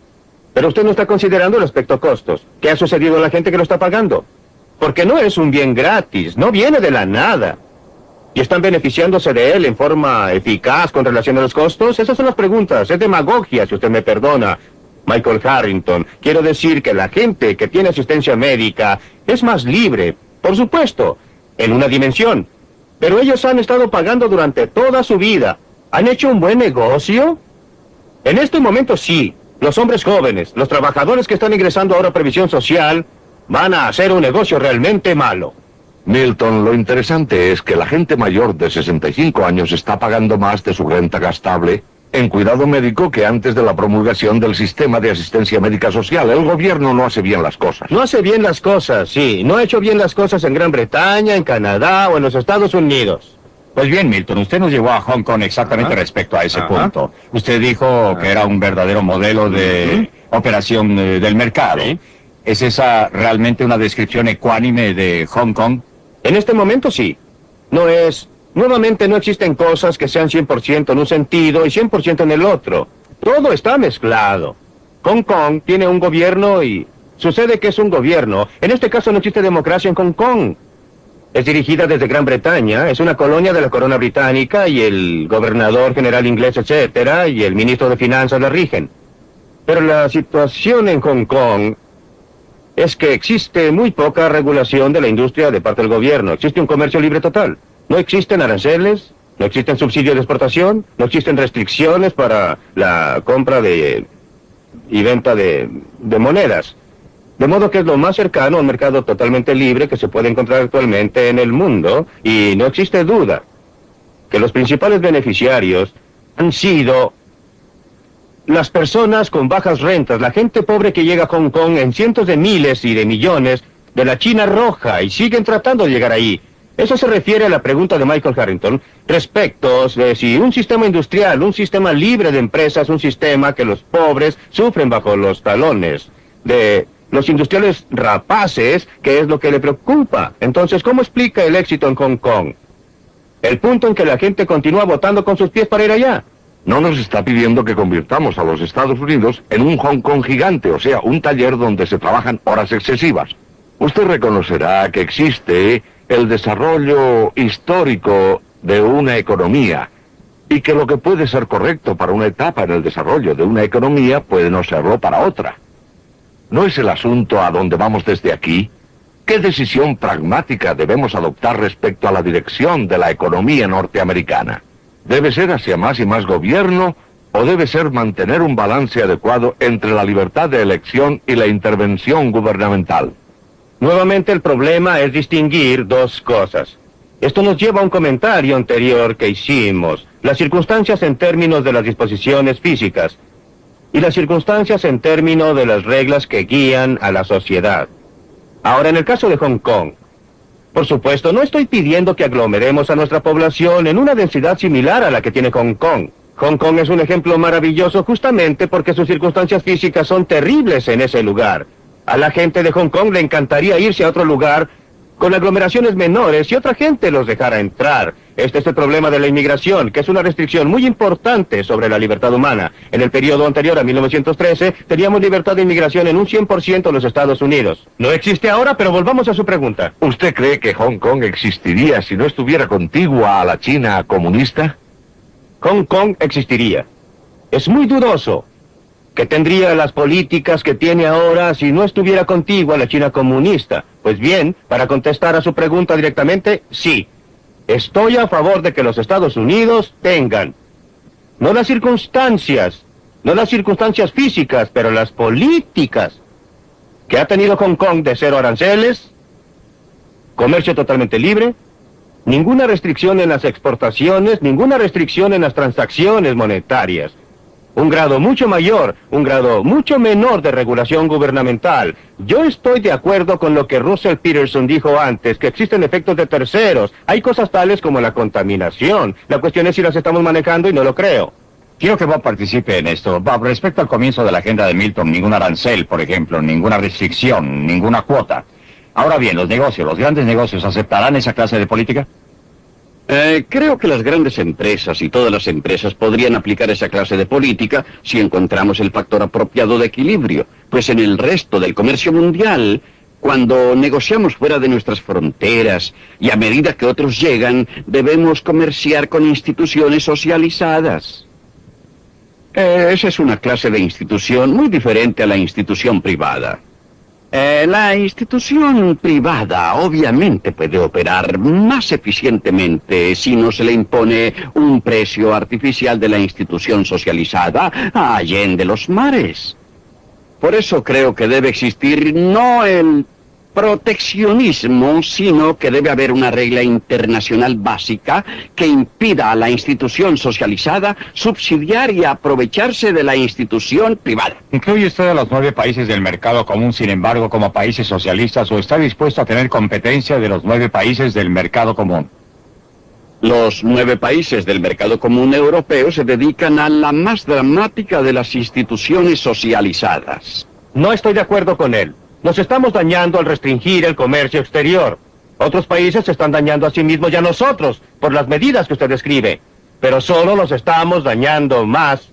pero usted no está considerando el aspecto costos. ¿Qué ha sucedido a la gente que lo está pagando? Porque no es un bien gratis, no viene de la nada. ¿Y están beneficiándose de él en forma eficaz con relación a los costos? Esas son las preguntas. Es demagogia, si usted me perdona, Michael Harrington. Quiero decir que la gente que tiene asistencia médica es más libre, por supuesto, en una dimensión. Pero ellos han estado pagando durante toda su vida. ¿Han hecho un buen negocio? En este momento sí. Los hombres jóvenes, los trabajadores que están ingresando ahora a previsión social, van a hacer un negocio realmente malo. Milton, lo interesante es que la gente mayor de 65 años está pagando más de su renta gastable en cuidado médico que antes de la promulgación del sistema de asistencia médica social. El gobierno no hace bien las cosas. No hace bien las cosas, sí. No ha hecho bien las cosas en Gran Bretaña, en Canadá o en los Estados Unidos. Pues bien, Milton, usted nos llevó a Hong Kong exactamente respecto a ese punto. Usted dijo que era un verdadero modelo de operación del mercado. ¿Es esa realmente una descripción ecuánime de Hong Kong? En este momento sí. Nuevamente no existen cosas que sean 100% en un sentido y 100% en el otro. Todo está mezclado. Hong Kong tiene un gobierno y sucede que es un gobierno. En este caso no existe democracia en Hong Kong. Es dirigida desde Gran Bretaña, es una colonia de la corona británica y el gobernador general inglés, etcétera, y el ministro de finanzas la rigen. Pero la situación en Hong Kong es que existe muy poca regulación de la industria de parte del gobierno. Existe un comercio libre total. No existen aranceles, no existen subsidios de exportación, no existen restricciones para la compra y venta de monedas. De modo que es lo más cercano a un mercado totalmente libre que se puede encontrar actualmente en el mundo, y no existe duda que los principales beneficiarios han sido las personas con bajas rentas, la gente pobre que llega a Hong Kong en cientos de miles y de millones de la China roja y siguen tratando de llegar ahí. Eso se refiere a la pregunta de Michael Harrington respecto de si un sistema industrial, un sistema libre de empresas, un sistema que los pobres sufren bajo los talones de los industriales rapaces, que es lo que le preocupa. Entonces, ¿cómo explica el éxito en Hong Kong? El punto en que la gente continúa votando con sus pies para ir allá. No nos está pidiendo que convirtamos a los Estados Unidos en un Hong Kong gigante, o sea, un taller donde se trabajan horas excesivas. Usted reconocerá que existe el desarrollo histórico de una economía y que lo que puede ser correcto para una etapa en el desarrollo de una economía puede no serlo para otra. ¿No es el asunto a dónde vamos desde aquí? ¿Qué decisión pragmática debemos adoptar respecto a la dirección de la economía norteamericana? ¿Debe ser hacia más y más gobierno o debe ser mantener un balance adecuado entre la libertad de elección y la intervención gubernamental? Nuevamente el problema es distinguir dos cosas. Esto nos lleva a un comentario anterior que hicimos. Las circunstancias en términos de las disposiciones físicas y las circunstancias en términos de las reglas que guían a la sociedad. Ahora, en el caso de Hong Kong, por supuesto, no estoy pidiendo que aglomeremos a nuestra población en una densidad similar a la que tiene Hong Kong. Hong Kong es un ejemplo maravilloso justamente porque sus circunstancias físicas son terribles en ese lugar. A la gente de Hong Kong le encantaría irse a otro lugar con aglomeraciones menores y otra gente los dejara entrar. Este es el problema de la inmigración, que es una restricción muy importante sobre la libertad humana. En el periodo anterior a 1913, teníamos libertad de inmigración en un 100% en los Estados Unidos. No existe ahora, pero volvamos a su pregunta. ¿Usted cree que Hong Kong existiría si no estuviera contigua a la China comunista? Hong Kong existiría. Es muy dudoso que tendría las políticas que tiene ahora si no estuviera contigua a la China comunista. Pues bien, para contestar a su pregunta directamente, sí. Estoy a favor de que los Estados Unidos tengan, no las circunstancias físicas, pero las políticas que ha tenido Hong Kong de cero aranceles, comercio totalmente libre, ninguna restricción en las exportaciones, ninguna restricción en las transacciones monetarias. Un grado mucho mayor, un grado mucho menor de regulación gubernamental. Yo estoy de acuerdo con lo que Russell Peterson dijo antes, que existen efectos de terceros. Hay cosas tales como la contaminación. La cuestión es si las estamos manejando y no lo creo. Quiero que Bob participe en esto. Bob, respecto al comienzo de la agenda de Milton, ningún arancel, por ejemplo, ninguna restricción, ninguna cuota. Ahora bien, los negocios, los grandes negocios, ¿aceptarán esa clase de política? Creo que las grandes empresas y todas las empresas podrían aplicar esa clase de política si encontramos el factor apropiado de equilibrio. Pues en el resto del comercio mundial, cuando negociamos fuera de nuestras fronteras y a medida que otros llegan, debemos comerciar con instituciones socializadas. Esa es una clase de institución muy diferente a la institución privada. La institución privada obviamente puede operar más eficientemente si no se le impone un precio artificial de la institución socializada allende los mares. Por eso creo que debe existir no el proteccionismo, sino que debe haber una regla internacional básica que impida a la institución socializada subsidiar y aprovecharse de la institución privada. ¿Incluye usted a los 9 países del mercado común, sin embargo, como países socialistas, o está dispuesto a tener competencia de los 9 países del mercado común? Los 9 países del mercado común europeo se dedican a la más dramática de las instituciones socializadas. No estoy de acuerdo con él. Nos estamos dañando al restringir el comercio exterior. Otros países se están dañando a sí mismos y a nosotros por las medidas que usted describe. Pero solo nos estamos dañando más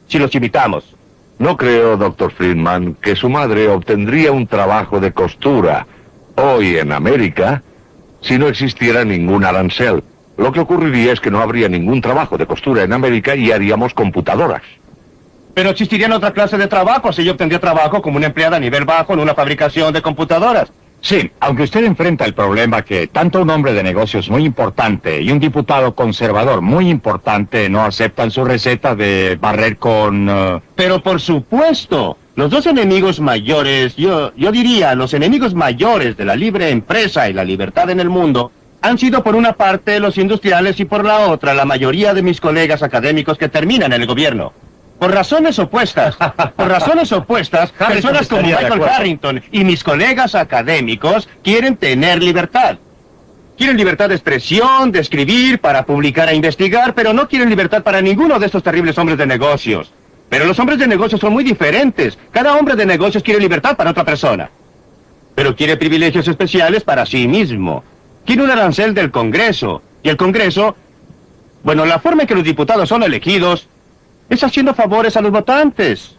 si los imitamos. No creo, Dr. Friedman, que su madre obtendría un trabajo de costura hoy en América si no existiera ningún arancel. Lo que ocurriría es que no habría ningún trabajo de costura en América y haríamos computadoras. Pero existirían otra clase de trabajo, si yo obtendría trabajo como una empleada a nivel bajo en una fabricación de computadoras. Sí, aunque usted enfrenta el problema que tanto un hombre de negocios muy importante y un diputado conservador muy importante no aceptan su receta de barrer con... Pero por supuesto, los dos enemigos mayores, yo diría, los enemigos mayores de la libre empresa y la libertad en el mundo, han sido por una parte los industriales y por la otra la mayoría de mis colegas académicos que terminan en el gobierno. Por razones opuestas, personas como Michael Harrington y mis colegas académicos quieren tener libertad. Quieren libertad de expresión, de escribir, para publicar e investigar, pero no quieren libertad para ninguno de estos terribles hombres de negocios. Pero los hombres de negocios son muy diferentes. Cada hombre de negocios quiere libertad para otra persona. Pero quiere privilegios especiales para sí mismo. Quiere un arancel del Congreso. Y el Congreso, bueno, la forma en que los diputados son elegidos es haciendo favores a los votantes.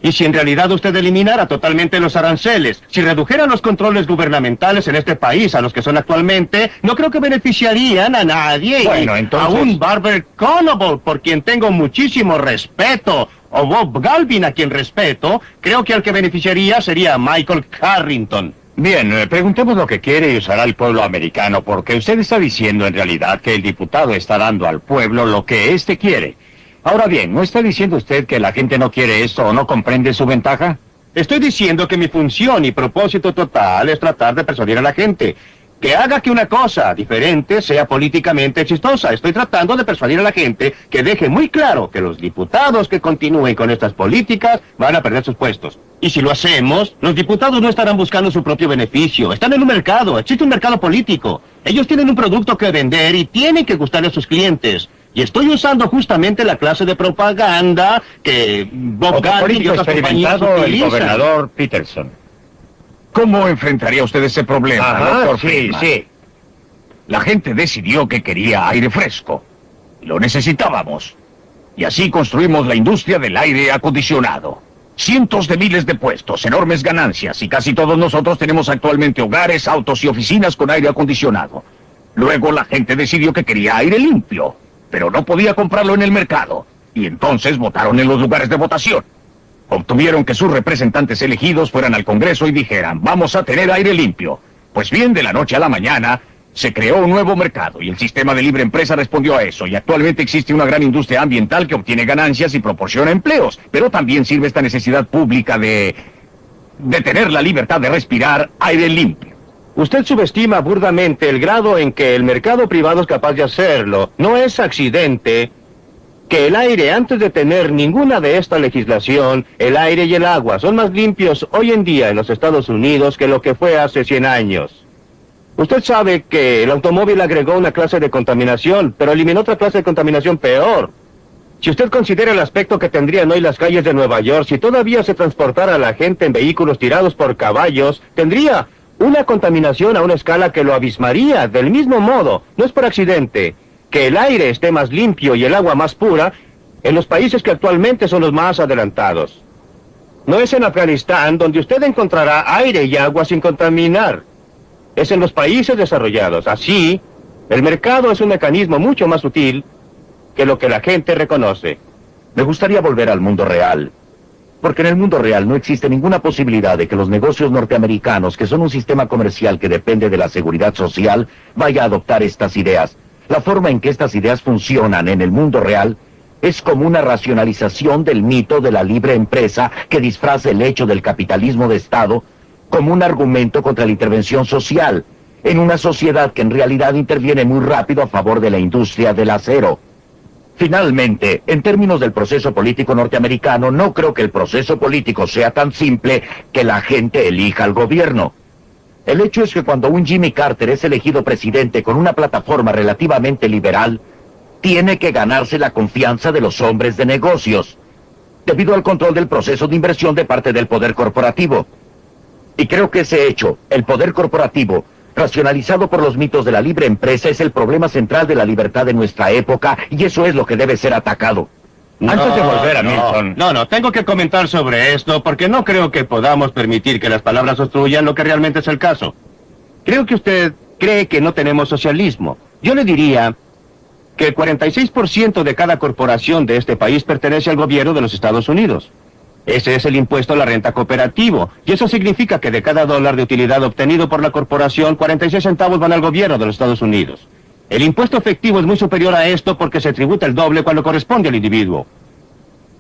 Y si en realidad usted eliminara totalmente los aranceles, si redujera los controles gubernamentales en este país a los que son actualmente, no creo que beneficiarían a nadie. Bueno, entonces... A un Barber Conable, por quien tengo muchísimo respeto, o Bob Galvin, a quien respeto, creo que al que beneficiaría sería Michael Carrington. Bien, preguntemos lo que quiere y usará el pueblo americano, porque usted está diciendo en realidad que el diputado está dando al pueblo lo que éste quiere. Ahora bien, ¿no está diciendo usted que la gente no quiere esto o no comprende su ventaja? Estoy diciendo que mi función y propósito total es tratar de persuadir a la gente que haga que una cosa diferente sea políticamente exitosa. Estoy tratando de persuadir a la gente que deje muy claro que los diputados que continúen con estas políticas van a perder sus puestos. Y si lo hacemos, los diputados no estarán buscando su propio beneficio. Están en un mercado, existe un mercado político. Ellos tienen un producto que vender y tienen que gustarle a sus clientes. Y estoy usando justamente la clase de propaganda que Bob Galvin y otras compañías utilizan. El gobernador Peterson. ¿Cómo enfrentaría usted ese problema, doctor Friedman? Sí. La gente decidió que quería aire fresco. Lo necesitábamos. Y así construimos la industria del aire acondicionado. Cientos de miles de puestos, enormes ganancias, y casi todos nosotros tenemos actualmente hogares, autos y oficinas con aire acondicionado. Luego la gente decidió que quería aire limpio, pero no podía comprarlo en el mercado. Y entonces votaron en los lugares de votación. Obtuvieron que sus representantes elegidos fueran al Congreso y dijeran, vamos a tener aire limpio. Pues bien, de la noche a la mañana, se creó un nuevo mercado y el sistema de libre empresa respondió a eso. Y actualmente existe una gran industria ambiental que obtiene ganancias y proporciona empleos. Pero también sirve esta necesidad pública de tener la libertad de respirar aire limpio. Usted subestima burdamente el grado en que el mercado privado es capaz de hacerlo. No es accidente que el aire, antes de tener ninguna de esta legislación, el aire y el agua son más limpios hoy en día en los Estados Unidos que lo que fue hace 100 años. Usted sabe que el automóvil agregó una clase de contaminación, pero eliminó otra clase de contaminación peor. Si usted considera el aspecto que tendrían hoy las calles de Nueva York, si todavía se transportara a la gente en vehículos tirados por caballos, tendría una contaminación a una escala que lo abismaría. Del mismo modo, no es por accidente que el aire esté más limpio y el agua más pura en los países que actualmente son los más adelantados. No es en Afganistán donde usted encontrará aire y agua sin contaminar. Es en los países desarrollados. Así, el mercado es un mecanismo mucho más sutil que lo que la gente reconoce. Me gustaría volver al mundo real, porque en el mundo real no existe ninguna posibilidad de que los negocios norteamericanos, que son un sistema comercial que depende de la seguridad social, vaya a adoptar estas ideas. La forma en que estas ideas funcionan en el mundo real es como una racionalización del mito de la libre empresa que disfraza el hecho del capitalismo de Estado como un argumento contra la intervención social, en una sociedad que en realidad interviene muy rápido a favor de la industria del acero. Finalmente, en términos del proceso político norteamericano, no creo que el proceso político sea tan simple que la gente elija al gobierno. El hecho es que cuando un Jimmy Carter es elegido presidente con una plataforma relativamente liberal, tiene que ganarse la confianza de los hombres de negocios, debido al control del proceso de inversión de parte del poder corporativo. Y creo que ese hecho, el poder corporativo, racionalizado por los mitos de la libre empresa, es el problema central de la libertad de nuestra época, y eso es lo que debe ser atacado. Antes de volver a Milton... No, tengo que comentar sobre esto porque no creo que podamos permitir que las palabras obstruyan lo que realmente es el caso. Creo que usted cree que no tenemos socialismo. Yo le diría que el 46% de cada corporación de este país pertenece al gobierno de los Estados Unidos. Ese es el impuesto a la renta cooperativo, y eso significa que de cada $1 de utilidad obtenido por la corporación, 46 centavos van al gobierno de los Estados Unidos. El impuesto efectivo es muy superior a esto porque se tributa el doble cuando corresponde al individuo.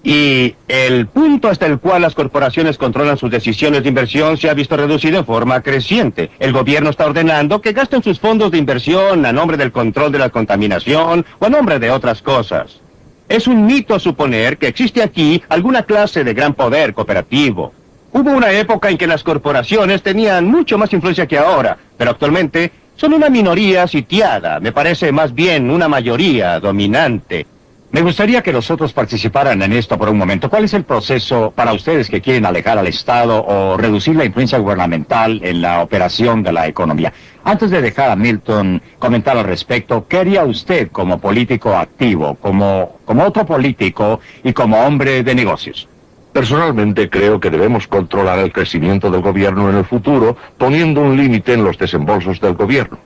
Y el punto hasta el cual las corporaciones controlan sus decisiones de inversión se ha visto reducido en forma creciente. El gobierno está ordenando que gasten sus fondos de inversión a nombre del control de la contaminación o a nombre de otras cosas. Es un mito suponer que existe aquí alguna clase de gran poder cooperativo. Hubo una época en que las corporaciones tenían mucho más influencia que ahora, pero actualmente son una minoría sitiada, me parece más bien una mayoría dominante. Me gustaría que los otros participaran en esto por un momento. ¿Cuál es el proceso para ustedes que quieren alejar al Estado o reducir la influencia gubernamental en la operación de la economía? Antes de dejar a Milton comentar al respecto, ¿qué haría usted como político activo, como otro político y como hombre de negocios? Personalmente creo que debemos controlar el crecimiento del gobierno en el futuro, poniendo un límite en los desembolsos del gobierno.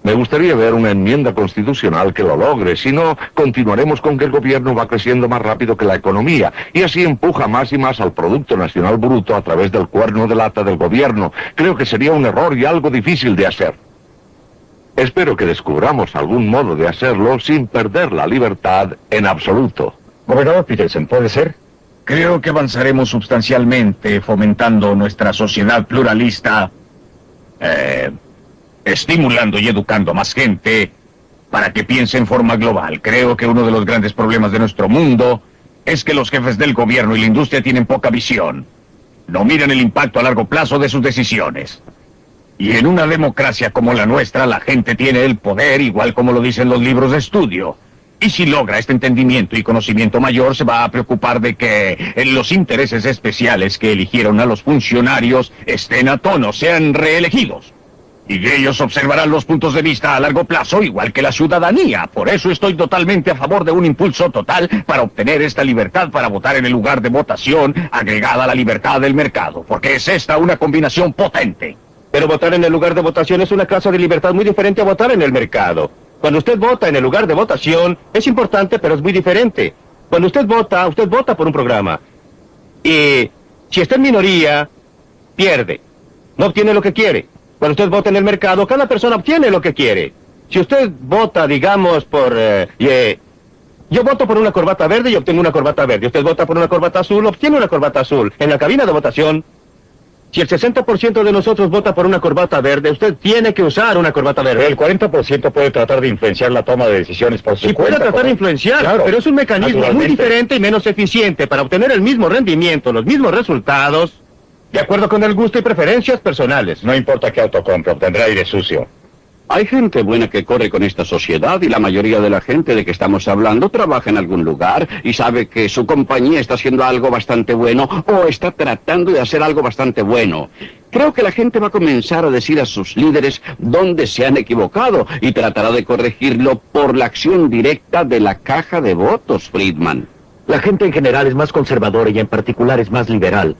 Me gustaría ver una enmienda constitucional que lo logre, si no, continuaremos con que el gobierno va creciendo más rápido que la economía, y así empuja más y más al Producto Nacional Bruto a través del cuerno de lata del gobierno. Creo que sería un error y algo difícil de hacer. Espero que descubramos algún modo de hacerlo sin perder la libertad en absoluto. Gobernador Peterson, ¿puede ser? Creo que avanzaremos sustancialmente fomentando nuestra sociedad pluralista, estimulando y educando a más gente para que piense en forma global. Creo que uno de los grandes problemas de nuestro mundo es que los jefes del gobierno y la industria tienen poca visión. No miran el impacto a largo plazo de sus decisiones. Y en una democracia como la nuestra, la gente tiene el poder, igual como lo dicen los libros de estudio. Y si logra este entendimiento y conocimiento mayor, se va a preocupar de que los intereses especiales que eligieron a los funcionarios estén a tono, sean reelegidos. Y ellos observarán los puntos de vista a largo plazo, igual que la ciudadanía. Por eso estoy totalmente a favor de un impulso total para obtener esta libertad para votar en el lugar de votación, agregada a la libertad del mercado, porque es esta una combinación potente. Pero votar en el lugar de votación es una clase de libertad muy diferente a votar en el mercado. Cuando usted vota en el lugar de votación, es importante, pero es muy diferente. Cuando usted vota por un programa. Y si está en minoría, pierde. No obtiene lo que quiere. Cuando usted vota en el mercado, cada persona obtiene lo que quiere. Si usted vota, digamos, por... yo voto por una corbata verde y obtengo una corbata verde. Usted vota por una corbata azul, obtiene una corbata azul. En la cabina de votación, si el 60% de nosotros vota por una corbata verde, usted tiene que usar una corbata verde. El 40% puede tratar de influenciar la toma de decisiones por su cuenta. Sí, puede tratar de influenciar, claro, pero es un mecanismo muy diferente y menos eficiente para obtener el mismo rendimiento, los mismos resultados, de acuerdo con el gusto y preferencias personales. No importa qué auto compre, obtendrá aire sucio. Hay gente buena que corre con esta sociedad y la mayoría de la gente de que estamos hablando trabaja en algún lugar y sabe que su compañía está haciendo algo bastante bueno o está tratando de hacer algo bastante bueno. Creo que la gente va a comenzar a decir a sus líderes dónde se han equivocado y tratará de corregirlo por la acción directa de la caja de votos, Friedman. La gente en general es más conservadora y en particular es más liberal.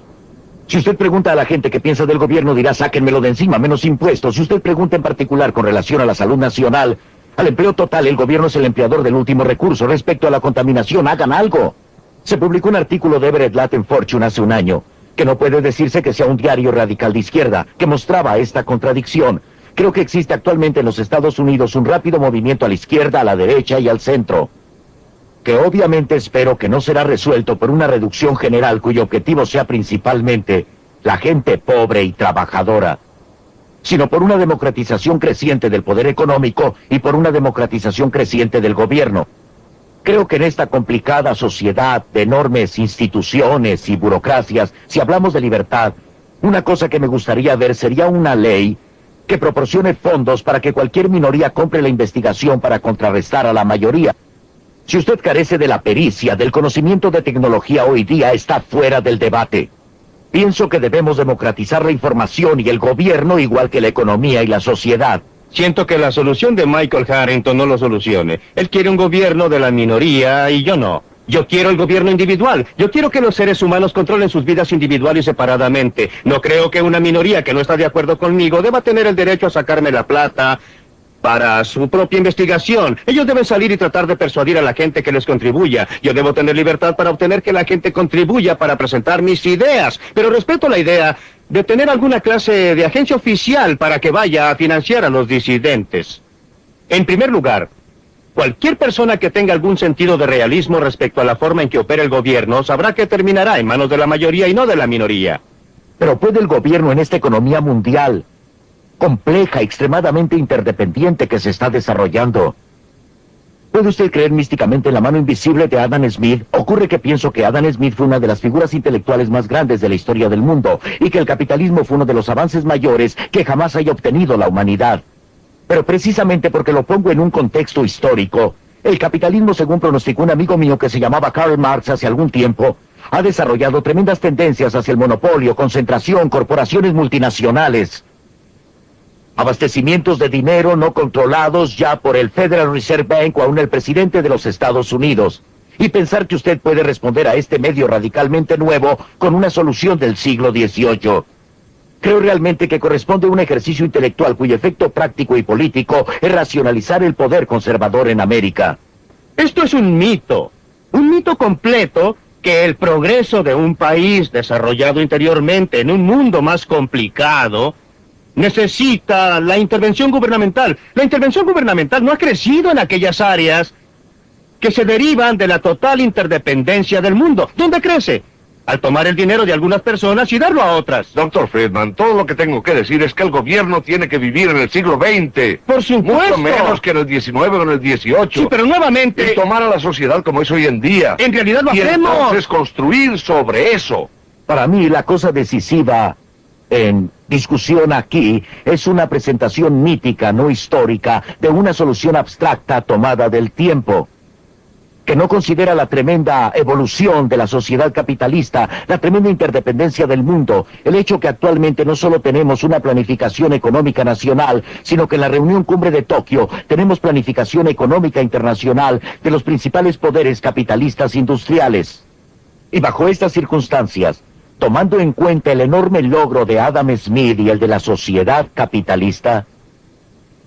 Si usted pregunta a la gente qué piensa del gobierno, dirá, sáquenmelo de encima, menos impuestos. Si usted pregunta en particular con relación a la salud nacional, al empleo total, el gobierno es el empleador del último recurso. Respecto a la contaminación, hagan algo. Se publicó un artículo de Everett Latin Fortune hace un año, que no puede decirse que sea un diario radical de izquierda, que mostraba esta contradicción. Creo que existe actualmente en los Estados Unidos un rápido movimiento a la izquierda, a la derecha y al centro, que obviamente espero que no será resuelto por una reducción general cuyo objetivo sea principalmente la gente pobre y trabajadora, sino por una democratización creciente del poder económico y por una democratización creciente del gobierno. Creo que en esta complicada sociedad de enormes instituciones y burocracias, si hablamos de libertad, una cosa que me gustaría ver sería una ley que proporcione fondos para que cualquier minoría compre la investigación para contrarrestar a la mayoría. Si usted carece de la pericia, del conocimiento de tecnología hoy día, está fuera del debate. Pienso que debemos democratizar la información y el gobierno igual que la economía y la sociedad. Siento que la solución de Michael Harrington no lo solucione. Él quiere un gobierno de la minoría y yo no. Yo quiero el gobierno individual. Yo quiero que los seres humanos controlen sus vidas individual y separadamente. No creo que una minoría que no está de acuerdo conmigo deba tener el derecho a sacarme la plata para su propia investigación. Ellos deben salir y tratar de persuadir a la gente que les contribuya. Yo debo tener libertad para obtener que la gente contribuya para presentar mis ideas. Pero respeto la idea de tener alguna clase de agencia oficial para que vaya a financiar a los disidentes. En primer lugar, cualquier persona que tenga algún sentido de realismo respecto a la forma en que opera el gobierno sabrá que terminará en manos de la mayoría y no de la minoría. Pero ¿puede el gobierno en esta economía mundial compleja, extremadamente interdependiente que se está desarrollando? ¿Puede usted creer místicamente en la mano invisible de Adam Smith? Ocurre que pienso que Adam Smith fue una de las figuras intelectuales más grandes de la historia del mundo y que el capitalismo fue uno de los avances mayores que jamás haya obtenido la humanidad. Pero precisamente porque lo pongo en un contexto histórico, el capitalismo, según pronosticó un amigo mío que se llamaba Karl Marx hace algún tiempo, ha desarrollado tremendas tendencias hacia el monopolio, concentración, corporaciones multinacionales, abastecimientos de dinero no controlados ya por el Federal Reserve Bank o aún el presidente de los Estados Unidos. y pensar que usted puede responder a este medio radicalmente nuevo con una solución del siglo XVIII. Creo realmente que corresponde a un ejercicio intelectual cuyo efecto práctico y político es racionalizar el poder conservador en América. Esto es un mito completo, que el progreso de un país desarrollado interiormente en un mundo más complicado necesita la intervención gubernamental. La intervención gubernamental no ha crecido en aquellas áreas que se derivan de la total interdependencia del mundo. ¿Dónde crece? Al tomar el dinero de algunas personas y darlo a otras. Doctor Friedman, todo lo que tengo que decir es que el gobierno tiene que vivir en el siglo XX. Por supuesto. Mucho menos que en el XIX o en el XVIII. Sí, pero nuevamente... Y tomar a la sociedad como es hoy en día. En realidad lo hacemos. Y entonces construir sobre eso. Para mí, la cosa decisiva en discusión aquí es una presentación mítica, no histórica, de una solución abstracta tomada del tiempo, que no considera la tremenda evolución de la sociedad capitalista, la tremenda interdependencia del mundo, el hecho que actualmente no solo tenemos una planificación económica nacional, sino que en la reunión cumbre de Tokio tenemos planificación económica internacional de los principales poderes capitalistas industriales. Y bajo estas circunstancias, tomando en cuenta el enorme logro de Adam Smith y el de la sociedad capitalista,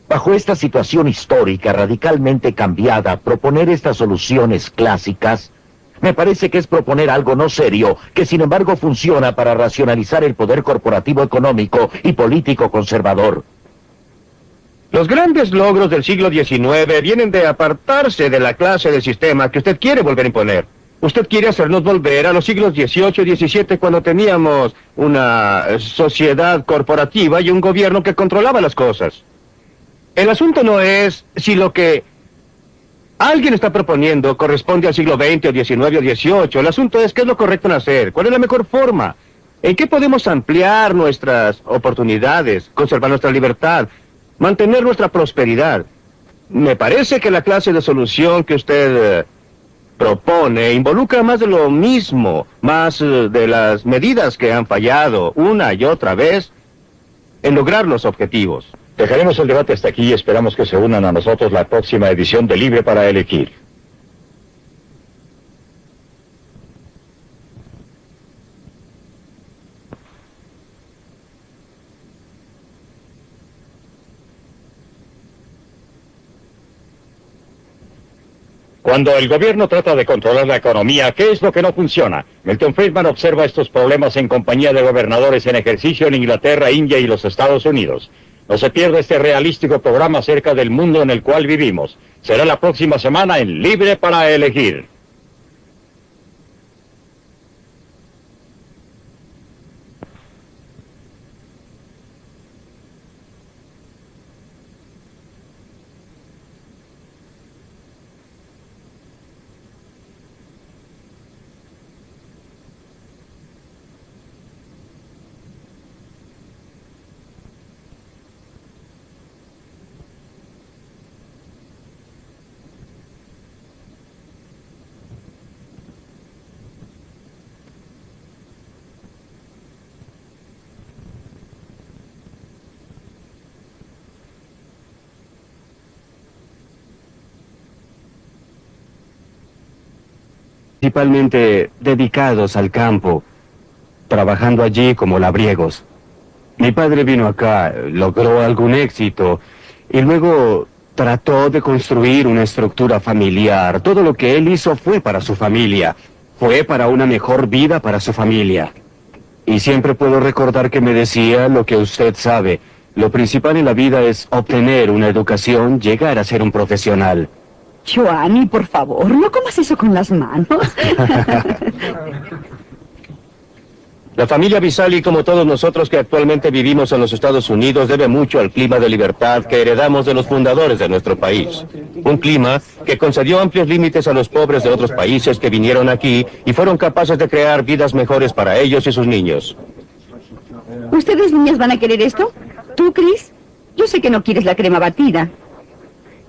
bajo esta situación histórica radicalmente cambiada, proponer estas soluciones clásicas, me parece que es proponer algo no serio, que sin embargo funciona para racionalizar el poder corporativo económico y político conservador. Los grandes logros del siglo XIX vienen de apartarse de la clase de sistema que usted quiere volver a imponer. Usted quiere hacernos volver a los siglos XVIII y XVII, cuando teníamos una sociedad corporativa y un gobierno que controlaba las cosas. El asunto no es si lo que alguien está proponiendo corresponde al siglo XX o XIX o XVIII. El asunto es qué es lo correcto en hacer, cuál es la mejor forma, en qué podemos ampliar nuestras oportunidades, conservar nuestra libertad, mantener nuestra prosperidad. Me parece que la clase de solución que usted propone involucra más de lo mismo, más de las medidas que han fallado una y otra vez en lograr los objetivos. Dejaremos el debate hasta aquí y esperamos que se unan a nosotros la próxima edición de Libre para Elegir. Cuando el gobierno trata de controlar la economía, ¿qué es lo que no funciona? Milton Friedman observa estos problemas en compañía de gobernadores en ejercicio en Inglaterra, India y los Estados Unidos. No se pierda este realístico programa acerca del mundo en el cual vivimos. Será la próxima semana en Libre para Elegir. Principalmente dedicados al campo, trabajando allí como labriegos. Mi padre vino acá, logró algún éxito, y luego trató de construir una estructura familiar. Todo lo que él hizo fue para su familia, fue para una mejor vida para su familia. Y siempre puedo recordar que me decía lo que usted sabe, lo principal en la vida es obtener una educación, llegar a ser un profesional. Joanny, por favor, no comas eso con las manos. La familia Visali, como todos nosotros que actualmente vivimos en los Estados Unidos, debe mucho al clima de libertad que heredamos de los fundadores de nuestro país. Un clima que concedió amplios límites a los pobres de otros países que vinieron aquí y fueron capaces de crear vidas mejores para ellos y sus niños. ¿Ustedes, niñas, van a querer esto? ¿Tú, Chris? Yo sé que no quieres la crema batida.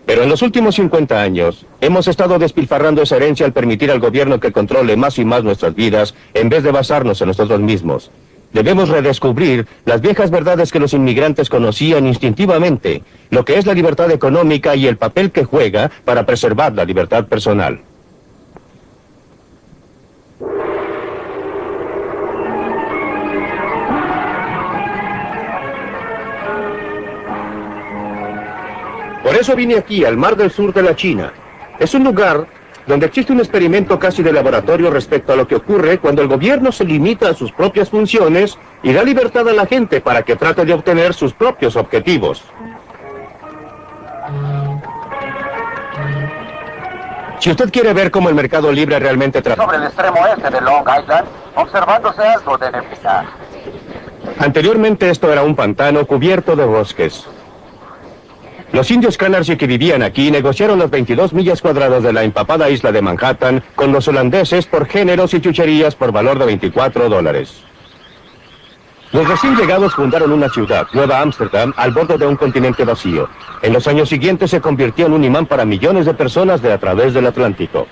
Pero en los últimos 50 años, hemos estado despilfarrando esa herencia al permitir al gobierno que controle más y más nuestras vidas, en vez de basarnos en nosotros mismos. Debemos redescubrir las viejas verdades que los inmigrantes conocían instintivamente, lo que es la libertad económica y el papel que juega para preservar la libertad personal. eso vine aquí, al Mar del Sur de la China. Es un lugar donde existe un experimento casi de laboratorio respecto a lo que ocurre cuando el gobierno se limita a sus propias funciones y da libertad a la gente para que trate de obtener sus propios objetivos. Si usted quiere ver cómo el mercado libre realmente trabaja... Sobre el extremo este de Long Island, observándose algo de neblina. Anteriormente esto era un pantano cubierto de bosques. Los indios Canarsie que vivían aquí negociaron las 22 millas cuadradas de la empapada isla de Manhattan con los holandeses por géneros y chucherías por valor de $24. Los recién llegados fundaron una ciudad, Nueva Ámsterdam, al borde de un continente vacío. En los años siguientes se convirtió en un imán para millones de personas de a través del Atlántico.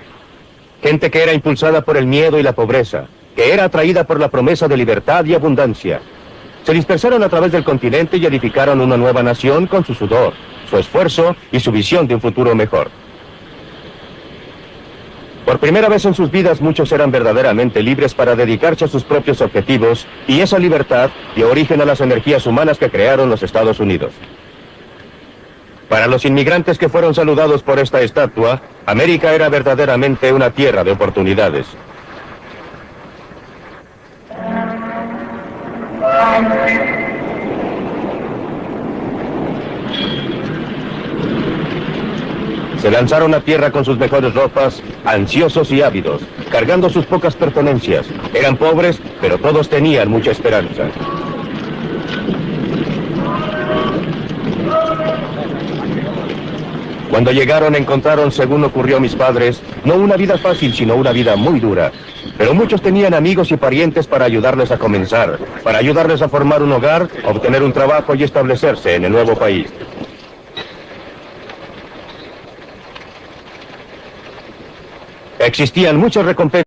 Gente que era impulsada por el miedo y la pobreza, que era atraída por la promesa de libertad y abundancia. Se dispersaron a través del continente y edificaron una nueva nación con su sudor, su esfuerzo y su visión de un futuro mejor. Por primera vez en sus vidas muchos eran verdaderamente libres para dedicarse a sus propios objetivos y esa libertad dio origen a las energías humanas que crearon los Estados Unidos. Para los inmigrantes que fueron saludados por esta estatua, América era verdaderamente una tierra de oportunidades. Se lanzaron a tierra con sus mejores ropas, ansiosos y ávidos, cargando sus pocas pertenencias. Eran pobres, pero todos tenían mucha esperanza. Cuando llegaron encontraron, según ocurrió a mis padres, no una vida fácil, sino una vida muy dura. Pero muchos tenían amigos y parientes para ayudarles a comenzar, para ayudarles a formar un hogar, obtener un trabajo y establecerse en el nuevo país. Existían muchas recompensas.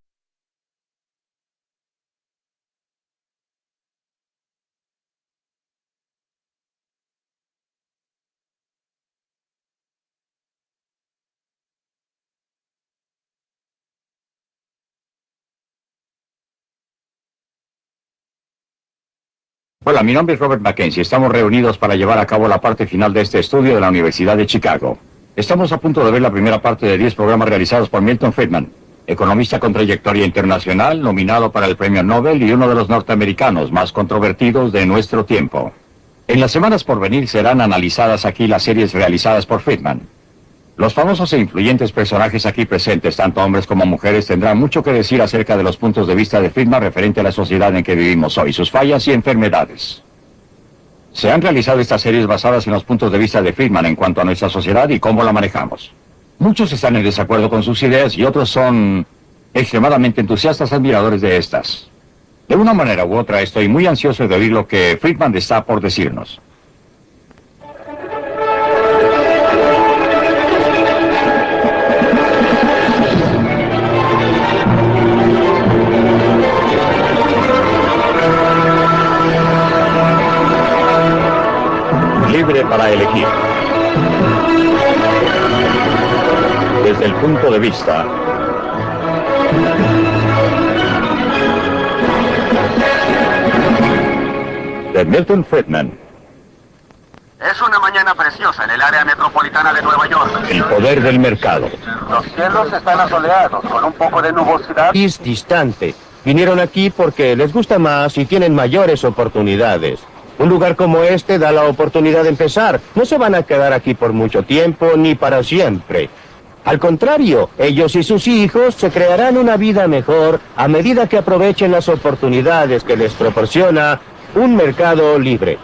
Hola, mi nombre es Robert Mackenzie. Estamos reunidos para llevar a cabo la parte final de este estudio de la Universidad de Chicago. Estamos a punto de ver la primera parte de 10 programas realizados por Milton Friedman, economista con trayectoria internacional, nominado para el Premio Nobel y uno de los norteamericanos más controvertidos de nuestro tiempo. En las semanas por venir serán analizadas aquí las series realizadas por Friedman. Los famosos e influyentes personajes aquí presentes, tanto hombres como mujeres, tendrán mucho que decir acerca de los puntos de vista de Friedman referente a la sociedad en que vivimos hoy, sus fallas y enfermedades. Se han realizado estas series basadas en los puntos de vista de Friedman en cuanto a nuestra sociedad y cómo la manejamos. Muchos están en desacuerdo con sus ideas y otros son extremadamente entusiastas admiradores de estas. De una manera u otra estoy muy ansioso de oír lo que Friedman está por decirnos. Libre para elegir. Desde el punto de vista de Milton Friedman. Es una mañana preciosa en el área metropolitana de Nueva York. El poder del mercado. Los cielos están asoleados, con un poco de nubosidad. Es distante. Vinieron aquí porque les gusta más y tienen mayores oportunidades. Un lugar como este da la oportunidad de empezar. No se van a quedar aquí por mucho tiempo ni para siempre. Al contrario, ellos y sus hijos se crearán una vida mejor a medida que aprovechen las oportunidades que les proporciona un mercado libre.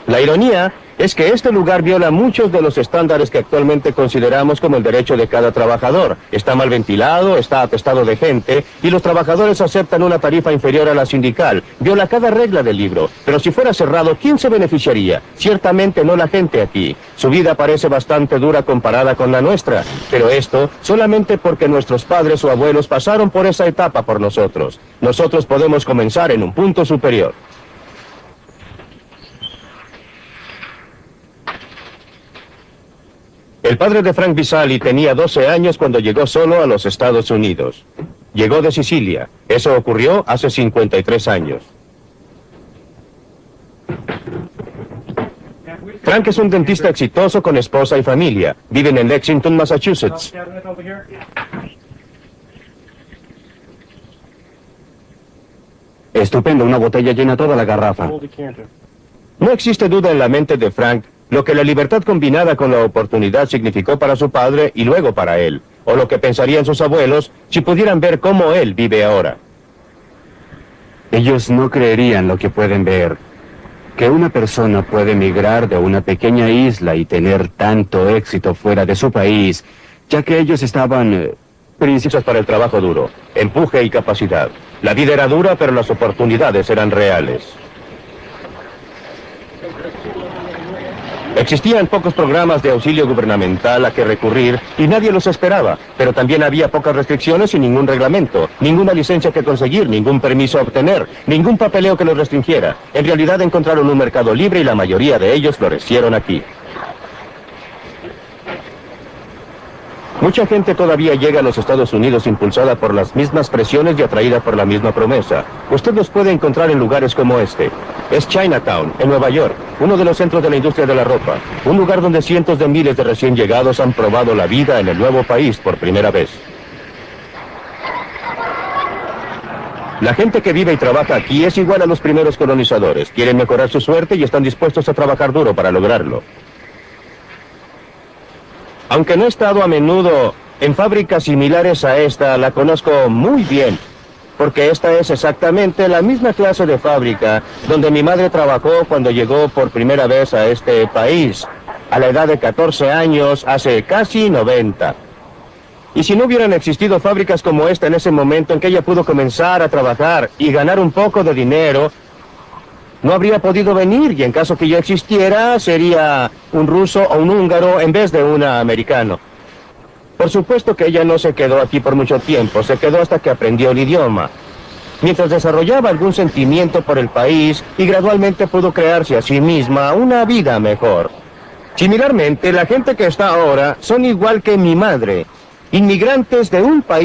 La ironía es que este lugar viola muchos de los estándares que actualmente consideramos como el derecho de cada trabajador. Está mal ventilado, está atestado de gente, y los trabajadores aceptan una tarifa inferior a la sindical. Viola cada regla del libro. Pero si fuera cerrado, ¿quién se beneficiaría? Ciertamente no la gente aquí. Su vida parece bastante dura comparada con la nuestra. Pero esto solamente porque nuestros padres o abuelos pasaron por esa etapa por nosotros. Nosotros podemos comenzar en un punto superior. El padre de Frank Visali tenía 12 años cuando llegó solo a los Estados Unidos. Llegó de Sicilia. Eso ocurrió hace 53 años. Frank es un dentista exitoso con esposa y familia. Viven en Lexington, Massachusetts. Estupendo, una botella llena toda la garrafa. No existe duda en la mente de Frank lo que la libertad combinada con la oportunidad significó para su padre y luego para él, o lo que pensarían sus abuelos si pudieran ver cómo él vive ahora. Ellos no creerían lo que pueden ver. Que una persona puede emigrar de una pequeña isla y tener tanto éxito fuera de su país, ya que ellos estaban Principios para el trabajo duro, empuje y capacidad. La vida era dura, pero las oportunidades eran reales. Existían pocos programas de auxilio gubernamental a que recurrir y nadie los esperaba, pero también había pocas restricciones y ningún reglamento, ninguna licencia que conseguir, ningún permiso a obtener, ningún papeleo que los restringiera. En realidad encontraron un mercado libre y la mayoría de ellos florecieron aquí. Mucha gente todavía llega a los Estados Unidos impulsada por las mismas presiones y atraída por la misma promesa. Usted los puede encontrar en lugares como este. Es Chinatown, en Nueva York, uno de los centros de la industria de la ropa. Un lugar donde cientos de miles de recién llegados han probado la vida en el nuevo país por primera vez. La gente que vive y trabaja aquí es igual a los primeros colonizadores. Quieren mejorar su suerte y están dispuestos a trabajar duro para lograrlo. Aunque no he estado a menudo en fábricas similares a esta, la conozco muy bien, porque esta es exactamente la misma clase de fábrica donde mi madre trabajó cuando llegó por primera vez a este país, a la edad de 14 años, hace casi 90. Y si no hubieran existido fábricas como esta en ese momento en que ella pudo comenzar a trabajar y ganar un poco de dinero, no habría podido venir, y en caso que yo existiera, sería un ruso o un húngaro en vez de un americano. Por supuesto que ella no se quedó aquí por mucho tiempo, se quedó hasta que aprendió el idioma. Mientras desarrollaba algún sentimiento por el país y gradualmente pudo crearse a sí misma una vida mejor. Similarmente, la gente que está ahora son igual que mi madre, inmigrantes de un país